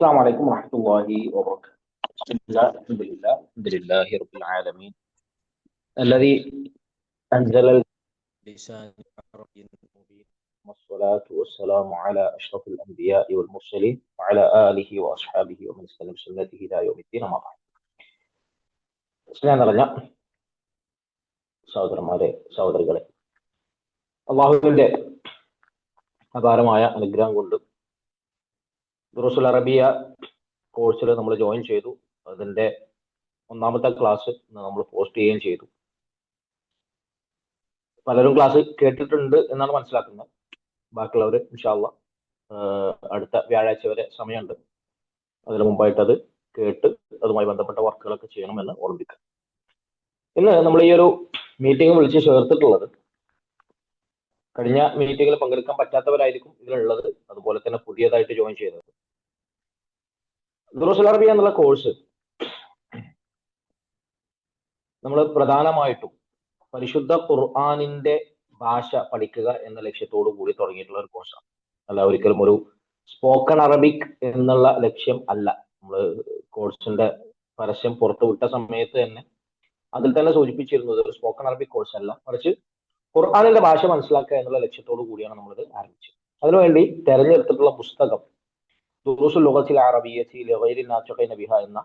السلام عليكم ورحمة الله وبركاته. بسم الله الحمد لله رب العالمين الذي أنزل بلسان عربي مبين، والصلاة والسلام على أشرف الأنبياء والمرسلين وعلى آله وأصحابه ومن استنى بسنته إلى يوم الدين. أما بعد. സ്നേഹം നിറഞ്ഞ സഹോദരന്മാരെ, സഹോദരികളെ, അള്ളാഹുവിന്റെ അപാരമായ അനുഗ്രഹം കൊണ്ട് ദുറൂസുൽ അറബിയ കോഴ്സിൽ നമ്മൾ ജോയിൻ ചെയ്തു. അതിന്റെ ഒന്നാമത്തെ ക്ലാസ് നമ്മൾ പോസ്റ്റ് ചെയ്യുകയും ചെയ്തു. പലരും ക്ലാസ് കേട്ടിട്ടുണ്ട് എന്നാണ് മനസ്സിലാക്കുന്നത്. ബാക്കിയുള്ളവർ ഇൻഷാ അള്ളാ അടുത്ത വ്യാഴാഴ്ച വരെ സമയമുണ്ട്. അതിനു മുമ്പായിട്ട് അത് കേട്ട് അതുമായി ബന്ധപ്പെട്ട വർക്കുകളൊക്കെ ചെയ്യണമെന്ന് ഓർമ്മിക്കുക. ഇന്ന് നമ്മൾ ഈ ഒരു മീറ്റിംഗ് വിളിച്ച് ചേർത്തിട്ടുള്ളത്, കഴിഞ്ഞ മീറ്റിംഗിൽ പങ്കെടുക്കാൻ പറ്റാത്തവരായിരിക്കും ഇതിലുള്ളത്, അതുപോലെ തന്നെ പുതിയതായിട്ട് ജോയിൻ ചെയ്തത്. ദുറൂസുൽ അറബിയ എന്നുള്ള കോഴ്സ് നമ്മൾ പ്രധാനമായിട്ടും പരിശുദ്ധ ഖുർആനിന്റെ ഭാഷ പഠിക്കുക എന്ന ലക്ഷ്യത്തോടു കൂടി തുടങ്ങിയിട്ടുള്ള ഒരു കോഴ്സാണ്. അല്ല ഒരിക്കലും ഒരു സ്പോക്കൺ അറബിക് എന്നുള്ള ലക്ഷ്യം അല്ല. നമ്മൾ കോഴ്സിന്റെ പരസ്യം പുറത്തുവിട്ട സമയത്ത് തന്നെ അതിൽ തന്നെ സൂചിപ്പിച്ചിരുന്നത് ഒരു സ്പോക്കൺ അറബിക് കോഴ്സ് അല്ല, മറിച്ച് ഖുർആനിന്റെ ഭാഷ മനസ്സിലാക്കുക എന്നുള്ള ലക്ഷ്യത്തോടു കൂടിയാണ് നമ്മളിത് ആരംഭിച്ചത്. അതിനുവേണ്ടി തെരഞ്ഞെടുത്തിട്ടുള്ള പുസ്തകം ദുറൂസുൽ ലുഗത്തിൽ അറബിയ്യത്തി ലിഗൈരി നാതിഖീന ബിഹാ എന്ന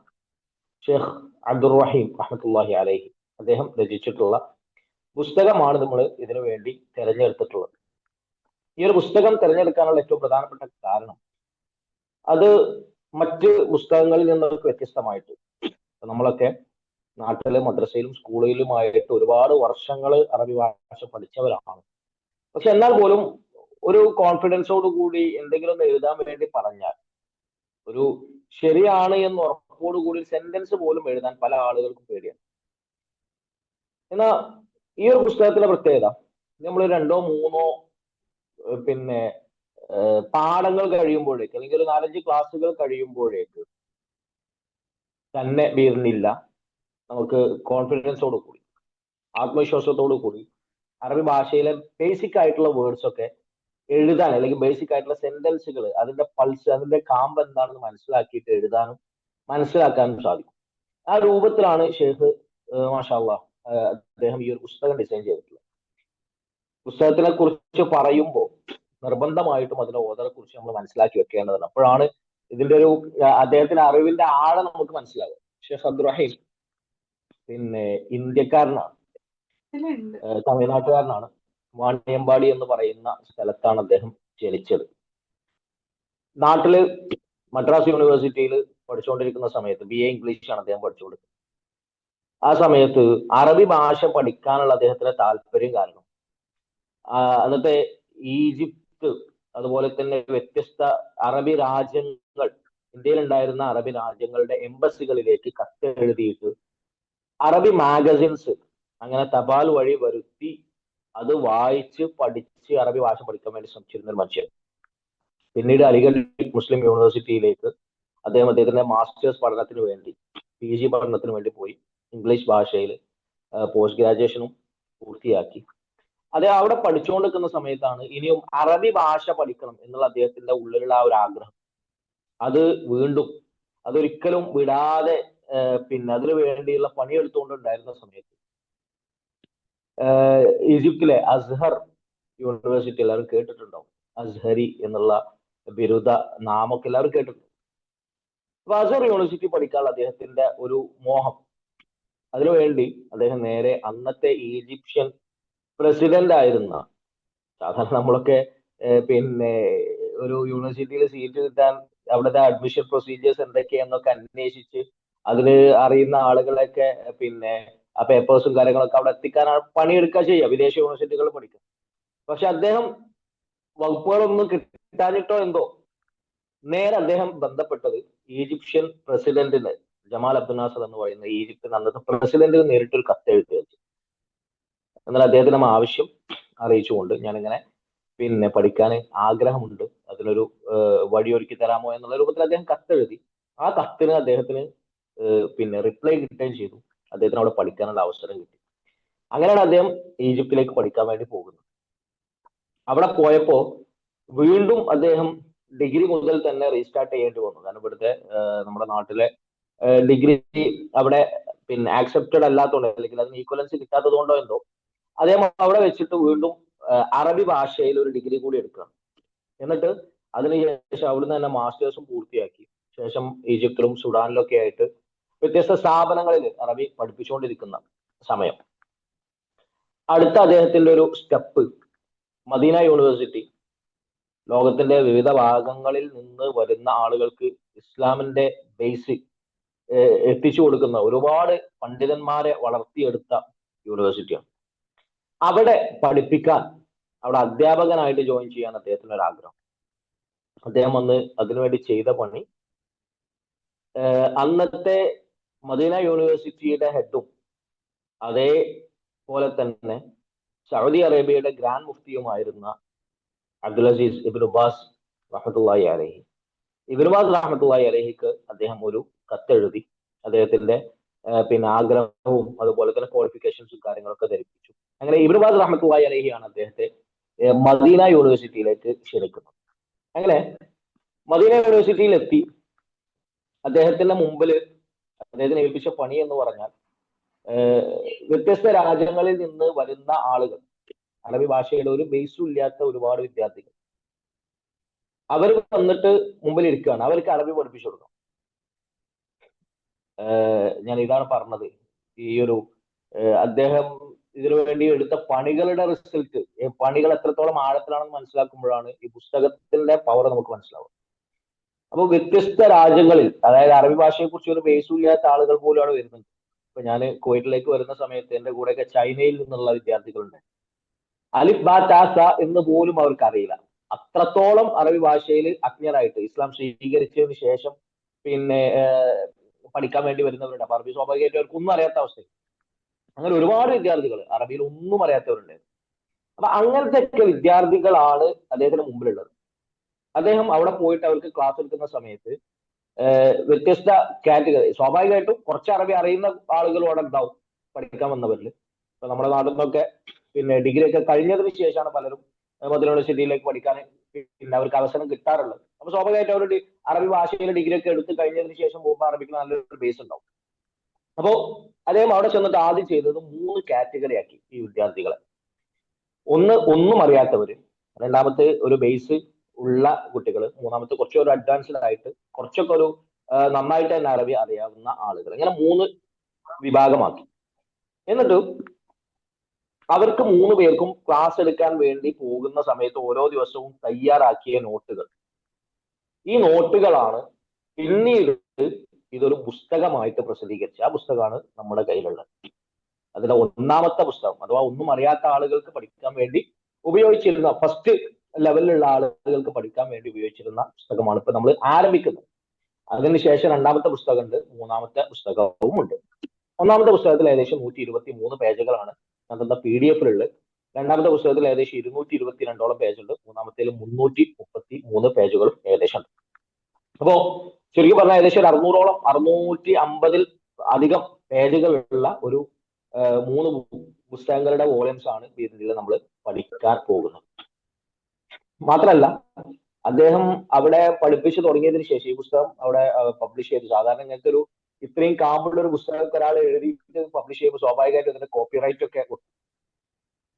ഷെയ്ഖ് അബ്ദുറഹീം റഹ്മത്തുള്ളാഹി അലൈഹി അദ്ദേഹം രചിച്ചിട്ടുള്ള പുസ്തകമാണ് നമ്മൾ ഇതിനു വേണ്ടി തിരഞ്ഞെടുത്തിട്ടുള്ളത്. ഈ ഒരു പുസ്തകം തിരഞ്ഞെടുക്കാനുള്ള ഏറ്റവും പ്രധാനപ്പെട്ട കാരണം, അത് മറ്റ് പുസ്തകങ്ങളിൽ നിന്നൊക്കെ വ്യത്യസ്തമായിട്ട്, നമ്മളൊക്കെ നാട്ടിലെ മദ്രസയിലും സ്കൂളിലുമായിട്ട് ഒരുപാട് വർഷങ്ങൾ അറബി ഭാഷ പഠിച്ചവരാണ്. പക്ഷെ എന്നാൽ പോലും ഒരു കോൺഫിഡൻസോട് കൂടി എന്തെങ്കിലും ഒന്ന് എഴുതാൻ വേണ്ടി പറഞ്ഞാൽ, ഒരു ശരിയാണ് എന്ന് ഉറപ്പോടുകൂടി സെന്റൻസ് പോലും എഴുതാൻ പല ആളുകൾക്കും പേടിയാണ്. എന്നാൽ ഈ ഒരു പുസ്തകത്തിന്റെ പ്രത്യേകത, നമ്മൾ രണ്ടോ മൂന്നോ പിന്നെ പാഠങ്ങൾ കഴിയുമ്പോഴേക്ക്, അല്ലെങ്കിൽ ഒരു 4-5 ക്ലാസ്സുകൾ കഴിയുമ്പോഴേക്ക് തന്നെ വീറുന്നില്ല, നമുക്ക് കോൺഫിഡൻസോട് കൂടി, ആത്മവിശ്വാസത്തോടു കൂടി അറബി ഭാഷയിലെ ബേസിക് ആയിട്ടുള്ള വേർഡ്സ് ഒക്കെ എഴുതാൻ, അല്ലെങ്കിൽ ബേസിക് ആയിട്ടുള്ള സെന്റൻസുകൾ, അതിന്റെ പൾസ്, അതിന്റെ കാമ്പ് എന്താണെന്ന് മനസ്സിലാക്കിയിട്ട് എഴുതാനും മനസ്സിലാക്കാനും സാധിക്കും. ആ രൂപത്തിലാണ് ഷെയ്ഖ് മാഷാ അല്ലാഹ് അദ്ദേഹം ഈ ഒരു പുസ്തകം ഡിസൈൻ ചെയ്തിട്ടുള്ളത്. പുസ്തകത്തിനെ കുറിച്ച് പറയുമ്പോൾ നിർബന്ധമായിട്ടും അതിന്റെ ഓതറെ കുറിച്ച് നമ്മൾ മനസ്സിലാക്കി വെക്കേണ്ടതാണ്. അപ്പോഴാണ് ഇതിന്റെ ഒരു അദ്ദേഹത്തിന്റെ അറിവിന്റെ ആഴം നമുക്ക് മനസ്സിലാകും. ഷെയ്ഖ് അബ്ദുറഹീം പിന്നെ ഇന്ത്യക്കാരനാണ്, തമിഴ്നാട്ടുകാരനാണ്. വാണിയമ്പാടി എന്ന് പറയുന്ന സ്ഥലത്താണ് അദ്ദേഹം ജനിച്ചത്. നാട്ടില് മദ്രാസ് യൂണിവേഴ്സിറ്റിയിൽ പഠിച്ചുകൊണ്ടിരിക്കുന്ന സമയത്ത് BA ഇംഗ്ലീഷാണ് അദ്ദേഹം പഠിച്ചുകൊണ്ടിരുന്നത്. ആ സമയത്ത് അറബി ഭാഷ പഠിക്കാനുള്ള അദ്ദേഹത്തിന്റെ താല്പര്യം കാരണം അന്നത്തെ ഈജിപ്ത്, അതുപോലെ തന്നെ വ്യത്യസ്ത അറബി രാജ്യങ്ങൾ, ഇന്ത്യയിൽ ഉണ്ടായിരുന്ന അറബി രാജ്യങ്ങളുടെ എംബസികളിലേക്ക് കത്ത് എഴുതിയിട്ട് അറബി മാഗസിൻസ് അങ്ങനെ തപാൽ വഴി വരുത്തി അത് വായിച്ച് പഠിച്ച് അറബി ഭാഷ പഠിക്കാൻ വേണ്ടി ശ്രമിച്ചിരുന്ന ഒരു മനുഷ്യൻ. പിന്നീട് അലിഗഡ് മുസ്ലിം യൂണിവേഴ്സിറ്റിയിലേക്ക് അദ്ദേഹത്തിന്റെ മാസ്റ്റേഴ്സ് പഠനത്തിന് വേണ്ടി, PG പഠനത്തിന് വേണ്ടി പോയി. ഇംഗ്ലീഷ് ഭാഷയിൽ പോസ്റ്റ് ഗ്രാജുവേഷനും പൂർത്തിയാക്കി. അദ്ദേഹം അവിടെ പഠിച്ചുകൊണ്ടിരിക്കുന്ന സമയത്താണ് ഇനിയും അറബി ഭാഷ പഠിക്കണം എന്നുള്ള അദ്ദേഹത്തിന്റെ ഉള്ളിലുള്ള ആ ഒരു ആഗ്രഹം, അത് വീണ്ടും അതൊരിക്കലും വിടാതെ പിന്നെ അതിനു വേണ്ടിയുള്ള പണിയെടുത്തുകൊണ്ടുണ്ടായിരുന്ന സമയത്ത് ഈജിപ്തിലെ അസ്ഹർ യൂണിവേഴ്സിറ്റി, എല്ലാവരും കേട്ടിട്ടുണ്ടാവും, അസ്ഹരി എന്നുള്ള ബിരുദ നാമൊക്കെ എല്ലാവരും കേട്ടിട്ടുണ്ട്. അപ്പൊ അസ്ഹർ യൂണിവേഴ്സിറ്റി പഠിക്കാനുള്ള അദ്ദേഹത്തിന്റെ ഒരു മോഹം, അതിനുവേണ്ടി അദ്ദേഹം നേരെ അന്നത്തെ ഈജിപ്ഷ്യൻ പ്രസിഡന്റ് ആയിരുന്ന, സാധാരണ നമ്മളൊക്കെ പിന്നെ ഒരു യൂണിവേഴ്സിറ്റിയിൽ സീറ്റ് കിട്ടാൻ അവിടുത്തെ അഡ്മിഷൻ പ്രൊസീജിയേഴ്സ് എന്തൊക്കെയാന്നൊക്കെ അന്വേഷിച്ച് അതിന് അറിയുന്ന ആളുകളൊക്കെ പിന്നെ ആ പേപ്പേഴ്സും കാര്യങ്ങളൊക്കെ അവിടെ എത്തിക്കാനാണ് പണിയെടുക്കുക ചെയ്യുക, വിദേശ യൂണിവേഴ്സിറ്റികൾ പഠിക്കുക. പക്ഷെ അദ്ദേഹം വകുപ്പുകളൊന്നും കിട്ടാനിട്ടോ എന്തോ നേരെ അദ്ദേഹം ബന്ധപ്പെട്ടത് ഈജിപ്ഷ്യൻ പ്രസിഡന്റിന്, ജമാൽ അബ്ദുൽ നാസർ എന്ന് പറയുന്ന ഈജിപ്തിന് അന്നത്തെ പ്രസിഡന്റിന് നേരിട്ടൊരു കത്ത് എഴുതുകയും ചെയ്തു. എന്നാൽ അദ്ദേഹത്തിന് ആവശ്യം അറിയിച്ചുകൊണ്ട്, ഞാനിങ്ങനെ പിന്നെ പഠിക്കാൻ ആഗ്രഹമുണ്ട്, അതിനൊരു വഴിയൊരുക്കി തരാമോ എന്നുള്ള രൂപത്തിൽ അദ്ദേഹം കത്തെഴുതി. ആ കത്തിന് അദ്ദേഹത്തിന് പിന്നെ റിപ്ലൈ കിട്ടുകയും ചെയ്തു. അദ്ദേഹത്തിന് അവിടെ പഠിക്കാനുള്ള അവസരം കിട്ടി. അങ്ങനെയാണ് അദ്ദേഹം ഈജിപ്തിലേക്ക് പഠിക്കാൻ വേണ്ടി പോകുന്നത്. അവിടെ പോയപ്പോ വീണ്ടും അദ്ദേഹം ഡിഗ്രി മുതൽ തന്നെ റീസ്റ്റാർട്ട് ചെയ്യേണ്ടി വന്നു. കാരണം ഇവിടുത്തെ നമ്മുടെ നാട്ടിലെ ഡിഗ്രി അവിടെ പിന്നെ ആക്സെപ്റ്റഡ് അല്ലാത്തതുകൊണ്ട്, അല്ലെങ്കിൽ അതിന് ഈക്വലൻസി കിട്ടാത്തത് കൊണ്ടോ എന്തോ അദ്ദേഹം അവിടെ വെച്ചിട്ട് വീണ്ടും അറബി ഭാഷയിൽ ഒരു ഡിഗ്രി കൂടി എടുക്കണം. എന്നിട്ട് അതിനുശേഷം അവിടുന്ന് തന്നെ മാസ്റ്റേഴ്സും പൂർത്തിയാക്കി. ശേഷം ഈജിപ്തിലും സുഡാനിലൊക്കെ ആയിട്ട് വ്യത്യസ്ത സ്ഥാപനങ്ങളിൽ അറബി പഠിപ്പിച്ചുകൊണ്ടിരിക്കുന്ന സമയം അടുത്ത അദ്ദേഹത്തിന്റെ ഒരു സ്റ്റെപ്പ് മദീന യൂണിവേഴ്സിറ്റി, ലോകത്തിന്റെ വിവിധ ഭാഗങ്ങളിൽ നിന്ന് വരുന്ന ആളുകൾക്ക് ഇസ്ലാമിന്റെ ബേസ് എത്തിച്ചു കൊടുക്കുന്ന ഒരുപാട് പണ്ഡിതന്മാരെ വളർത്തിയെടുത്ത യൂണിവേഴ്സിറ്റിയാണ്. അവിടെ പഠിപ്പിക്കാൻ, അവിടെ അധ്യാപകനായിട്ട് ജോയിൻ ചെയ്യാൻ അദ്ദേഹത്തിന് ഒരു ആഗ്രഹം. അദ്ദേഹം വന്ന് അതിനുവേണ്ടി ചെയ്ത പണി, അന്നത്തെ മദീന യൂണിവേഴ്സിറ്റിയുടെ ഹെഡും അതേപോലെ തന്നെ സൗദി അറേബ്യയുടെ ഗ്രാൻഡ് മുഫ്തിയുമായിരുന്ന അബ്ദുൽ അസീസ് ഇബ്നു ബാസ് റഹ്മത്തുള്ളാഹി അലൈഹി, ഇബ്നു ബാസ് റഹ്മത്തുള്ളാഹി അലൈഹിക്ക് അദ്ദേഹം ഒരു കത്തെഴുതി അദ്ദേഹത്തിന്റെ പിന്നെ ആഗ്രഹവും അതുപോലെ തന്നെ ക്വാളിഫിക്കേഷൻസും കാര്യങ്ങളൊക്കെ ധരിപ്പിച്ചു. അങ്ങനെ ഇബ്നു ബാസ് റഹ്മത്തുള്ളാഹി അലൈഹിയാണ് അദ്ദേഹത്തെ മദീന യൂണിവേഴ്സിറ്റിയിലേക്ക് ക്ഷണിക്കുന്നത്. അങ്ങനെ മദീന യൂണിവേഴ്സിറ്റിയിൽ എത്തി അദ്ദേഹത്തിന്റെ മുമ്പിൽ അദ്ദേഹത്തിന് ഏൽപ്പിച്ച പണി എന്ന് പറഞ്ഞാൽ വ്യത്യസ്ത രാജ്യങ്ങളിൽ നിന്ന് വരുന്ന ആളുകൾ, അറബി ഭാഷയുടെ ഒരു ബേസും ഇല്ലാത്ത ഒരുപാട് വിദ്യാർത്ഥികൾ, അവർ വന്നിട്ട് മുമ്പിൽ ഇരിക്കുകയാണ്. അവർക്ക് അറബി പഠിപ്പിച്ചു കൊടുക്കണം. ഞാൻ ഇതാണ് പറഞ്ഞത്, ഈ ഒരു അദ്ദേഹം ഇതിനു വേണ്ടി എടുത്ത പണികളുടെ റിസൾട്ട്, പണികൾ എത്രത്തോളം ആഴത്തിലാണെന്ന് മനസ്സിലാക്കുമ്പോഴാണ് ഈ പുസ്തകത്തിന്റെ പവർ നമുക്ക് മനസ്സിലാവുക. അപ്പോൾ വ്യത്യസ്ത രാജ്യങ്ങളിൽ, അതായത് അറബി ഭാഷയെ കുറിച്ച് ഒരു ബേസും ഇല്ലാത്ത ആളുകൾ പോലും അവിടെ വരുന്നുണ്ട്. ഇപ്പൊ ഞാൻ കുവൈറ്റിലേക്ക് വരുന്ന സമയത്ത് എന്റെ കൂടെയൊക്കെ ചൈനയിൽ നിന്നുള്ള വിദ്യാർത്ഥികളുണ്ട്. അലിഫ് ബാ താസ എന്ന് പോലും അവർക്ക് അറിയില്ല. അത്രത്തോളം അറബി ഭാഷയിൽ അജ്ഞരായിട്ട്, ഇസ്ലാം സ്വീകരിച്ചതിന് ശേഷം പിന്നെ പഠിക്കാൻ വേണ്ടി വരുന്നവരുണ്ട്. അപ്പൊ അറബി സ്വാഭാവികമായിട്ട് അവർക്ക് ഒന്നും അറിയാത്ത അവസ്ഥ. അങ്ങനെ ഒരുപാട് വിദ്യാർത്ഥികൾ അറബിയിൽ ഒന്നും അറിയാത്തവരുണ്ട്. അപ്പൊ അങ്ങനത്തെ ഒക്കെ വിദ്യാർത്ഥികളാണ് അദ്ദേഹത്തിന് മുമ്പിലുള്ളത്. അദ്ദേഹം അവിടെ പോയിട്ട് അവർക്ക് ക്ലാസ് എടുക്കുന്ന സമയത്ത് വ്യത്യസ്ത കാറ്റഗറി, സ്വാഭാവികമായിട്ടും കുറച്ച് അറബി അറിയുന്ന ആളുകളും അവിടെ ഉണ്ടാവും പഠിക്കാൻ വന്നവരിൽ. ഇപ്പൊ നമ്മുടെ നാട്ടിൽ നിന്നൊക്കെ പിന്നെ ഡിഗ്രി ഒക്കെ കഴിഞ്ഞതിന് ശേഷമാണ് പലരും മദീന യൂണിവേഴ്സിറ്റിയിലേക്ക് പഠിക്കാൻ പിന്നെ അവർക്ക് അവസരം കിട്ടാറുള്ളത്. അപ്പൊ സ്വാഭാവികമായിട്ട് അവർ അറബി ഭാഷയിൽ ഡിഗ്രി ഒക്കെ എടുത്ത് കഴിഞ്ഞതിന് ശേഷം പോകുമ്പോൾ അറബിക്ക് നല്ലൊരു ബേസ് ഉണ്ടാവും. അപ്പോ അദ്ദേഹം അവിടെ ചെന്നിട്ട് ആദ്യം ചെയ്തത് 3 കാറ്റഗറി ആക്കി ഈ വിദ്യാർത്ഥികളെ. ഒന്നും അറിയാത്തവര്, രണ്ടാമത്തെ ഒരു ബേസ് ഉള്ള കുട്ടികൾ, മൂന്നാമത്തെ കുറച്ചൊരു അഡ്വാൻസ്ഡ് ആയിട്ട് കുറച്ചൊക്കെ ഒരു നന്നായിട്ട് തന്നെ അറബി അറിയാവുന്ന ആളുകൾ, ഇങ്ങനെ 3 വിഭാഗമാക്കി. എന്നിട്ട് അവർക്ക് 3 പേർക്കും ക്ലാസ് എടുക്കാൻ വേണ്ടി പോകുന്ന സമയത്ത് ഓരോ ദിവസവും തയ്യാറാക്കിയ നോട്ടുകൾ, ഈ നോട്ടുകളാണ് പിന്നീട് ഇതൊരു പുസ്തകമായിട്ട് പ്രസിദ്ധീകരിച്ചത്. ആ പുസ്തകമാണ് നമ്മുടെ കയ്യിലുള്ളത്. അതിന്റെ 1ാമത്തെ പുസ്തകം, അഥവാ ഒന്നും അറിയാത്ത ആളുകൾക്ക് പഠിക്കാൻ വേണ്ടി ഉപയോഗിച്ചിരുന്ന, ഫസ്റ്റ് ലെവലിലുള്ള ആളുകൾക്ക് പഠിക്കാൻ വേണ്ടി ഉപയോഗിച്ചിരുന്ന പുസ്തകമാണ് ഇപ്പൊ നമ്മൾ ആരംഭിക്കുന്നത്. അതിനുശേഷം 2ാമത്തെ പുസ്തകമുണ്ട്, 3ാമത്തെ പുസ്തകവും ഉണ്ട്. 1ാമത്തെ പുസ്തകത്തിൽ ഏകദേശം 123 പേജുകളാണ് അതിന്റെ PDF-ലുള്ളത്. 2ാമത്തെ പുസ്തകത്തിൽ ഏകദേശം 222ഓളം പേജുണ്ട്. 3ാമത്തേൽ 333 പേജുകളും ഏകദേശം ഉണ്ട്. അപ്പോ ശരിക്കും പറഞ്ഞാൽ ഏകദേശം ഒരു 600ഓളം 650-ൽ അധികം പേജുകളുള്ള ഒരു 3 പുസ്തകങ്ങളുടെ വോളിയംസ് ആണ് ഇതിൽ നമ്മൾ പഠിക്കാൻ പോകുന്നത്. മാത്രമല്ല അദ്ദേഹം അവിടെ പഠിപ്പിച്ചു തുടങ്ങിയതിന് ശേഷം ഈ പുസ്തകം അവിടെ പബ്ലിഷ് ചെയ്തു. സാധാരണ ഞങ്ങൾക്ക് ഒരു ഇത്രയും കാമ്പുള്ള ഒരു പുസ്തകം ഒരാൾ എഴുതിയിട്ട് പബ്ലിഷ് ചെയ്യുമ്പോൾ സ്വാഭാവികമായിട്ടും ഇതിന്റെ കോപ്പിറൈറ്റ് ഒക്കെ.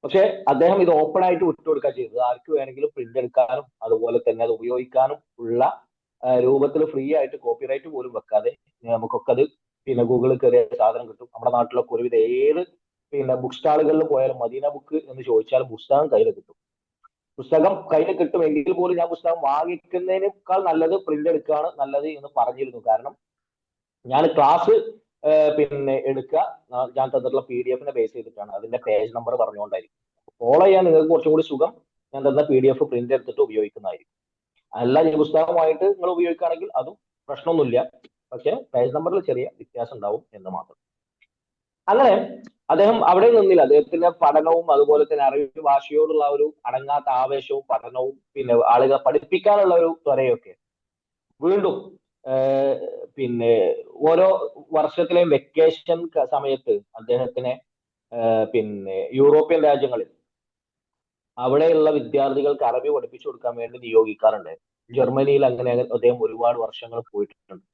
പക്ഷെ അദ്ദേഹം ഇത് ഓപ്പൺ ആയിട്ട് വിട്ടുകൊടുക്കുക ചെയ്തത്. ആർക്ക് വേണമെങ്കിലും പ്രിന്റ് എടുക്കാനും അതുപോലെ തന്നെ അത് ഉപയോഗിക്കാനും ഉള്ള രൂപത്തിൽ ഫ്രീ ആയിട്ട്, കോപ്പിറൈറ്റ് പോലും വെക്കാതെ നമുക്കൊക്കെ അത് പിന്നെ ഗൂഗിളിൽ കയറിയ സാധനം കിട്ടും. നമ്മുടെ നാട്ടിലൊക്കെ ഒരുവിധ ഏത് പിന്നെ ബുക്ക് സ്റ്റാളുകളിൽ പോയാലും മദീന ബുക്ക് എന്ന് ചോദിച്ചാലും പുസ്തകം കയ്യിൽ കിട്ടും. പുസ്തകം കയ്യിൽ കിട്ടുമെങ്കിൽ പോലും ഞാൻ പുസ്തകം വാങ്ങിക്കുന്നതിനേക്കാൾ നല്ലത് പ്രിന്റ് എടുക്കുകയാണ് നല്ലത് എന്ന് പറഞ്ഞിരുന്നു. കാരണം ഞാൻ ക്ലാസ് പിന്നെ എടുക്കുക, ഞാൻ തന്നിട്ടുള്ള PDF-നെ ബേസ് ചെയ്തിട്ടാണ്. അതിന്റെ പേജ് നമ്പർ പറഞ്ഞുകൊണ്ടായിരിക്കും. ഫോളോ ചെയ്യാൻ നിങ്ങൾക്ക് കുറച്ചും കൂടി സുഖം ഞാൻ തന്ന PDF പ്രിന്റ് എടുത്തിട്ട് ഉപയോഗിക്കുന്നതായിരിക്കും. അല്ല ഈ പുസ്തകമായിട്ട് നിങ്ങൾ ഉപയോഗിക്കുകയാണെങ്കിൽ അതും പ്രശ്നമൊന്നുമില്ല. പക്ഷെ പേജ് നമ്പറിൽ ചെറിയ വ്യത്യാസം ഉണ്ടാവും എന്ന് മാത്രം. അങ്ങനെ അദ്ദേഹം അവിടെ നിന്നില്ല. അദ്ദേഹത്തിന്റെ പഠനവും അതുപോലെ തന്നെ അറബി ഭാഷയോടുള്ള ഒരു അടങ്ങാത്ത ആവേശവും പഠനവും പിന്നെ ആളുകളെ പഠിപ്പിക്കാനുള്ള ഒരു ത്വരയൊക്കെ വീണ്ടും പിന്നെ ഓരോ വർഷത്തിലെയും വെക്കേഷൻ സമയത്ത് അദ്ദേഹത്തിനെ പിന്നെ യൂറോപ്യൻ രാജ്യങ്ങളിൽ അവിടെയുള്ള വിദ്യാർത്ഥികൾക്ക് അറബി പഠിപ്പിച്ചു കൊടുക്കാൻ വേണ്ടി നിയോഗിക്കാറുണ്ട്. ജർമ്മനിയിൽ അങ്ങനെ അദ്ദേഹം ഒരുപാട് വർഷങ്ങൾ പോയിട്ടുണ്ട്.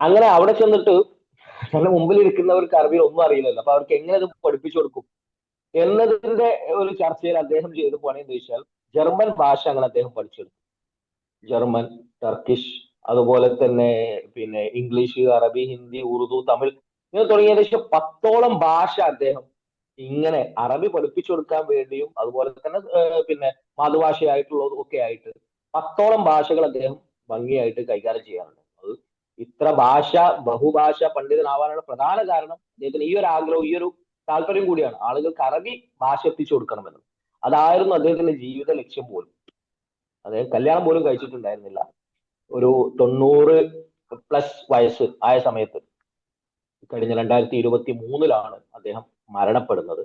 അങ്ങനെ അവിടെ ചെന്നിട്ട് എന്റെ മുമ്പിൽ ഇരിക്കുന്നവർക്ക് അറബി ഒന്നും അറിയില്ലല്ലോ, അപ്പൊ അവർക്ക് എങ്ങനെ ഇത് പഠിപ്പിച്ചു കൊടുക്കും എന്നതിന്റെ ഒരു ചർച്ചയിൽ അദ്ദേഹം ചെയ്ത് പണിയെന്ന് വെച്ചാൽ ജർമ്മൻ ഭാഷ അങ്ങനെ അദ്ദേഹം പഠിച്ചെടുത്തു. ജർമ്മൻ, ടർക്കിഷ്, അതുപോലെ തന്നെ പിന്നെ ഇംഗ്ലീഷ്, അറബി, ഹിന്ദി, ഉറുദു, തമിഴ് ഇങ്ങനെ തുടങ്ങിയ ഏകദേശം 10ഓളം ഭാഷ അദ്ദേഹം ഇങ്ങനെ അറബി പഠിപ്പിച്ചു കൊടുക്കാൻ വേണ്ടിയും അതുപോലെ തന്നെ പിന്നെ മാതൃഭാഷയായിട്ടുള്ളതും ഒക്കെ ആയിട്ട് 10ഓളം ഭാഷകൾ അദ്ദേഹം ഭംഗിയായിട്ട് കൈകാര്യം ചെയ്യാറുണ്ട്. അത് ഇത്ര ബഹുഭാഷ പണ്ഡിതനാവാനുള്ള പ്രധാന കാരണം അദ്ദേഹത്തിന് ഈ ഒരു ആഗ്രഹം, ഈ ഒരു താല്പര്യം കൂടിയാണ്. ആളുകൾക്ക് അറബി ഭാഷ എത്തിച്ചു കൊടുക്കണമെന്ന്. അതായിരുന്നു അദ്ദേഹത്തിന്റെ ജീവിത ലക്ഷ്യം പോലും. അദ്ദേഹം കല്യാണം പോലും കഴിച്ചിട്ടുണ്ടായിരുന്നില്ല. ഒരു 90+ വയസ്സ് ആയ സമയത്ത് കഴിഞ്ഞ 2023 അദ്ദേഹം മരണപ്പെടുന്നത്.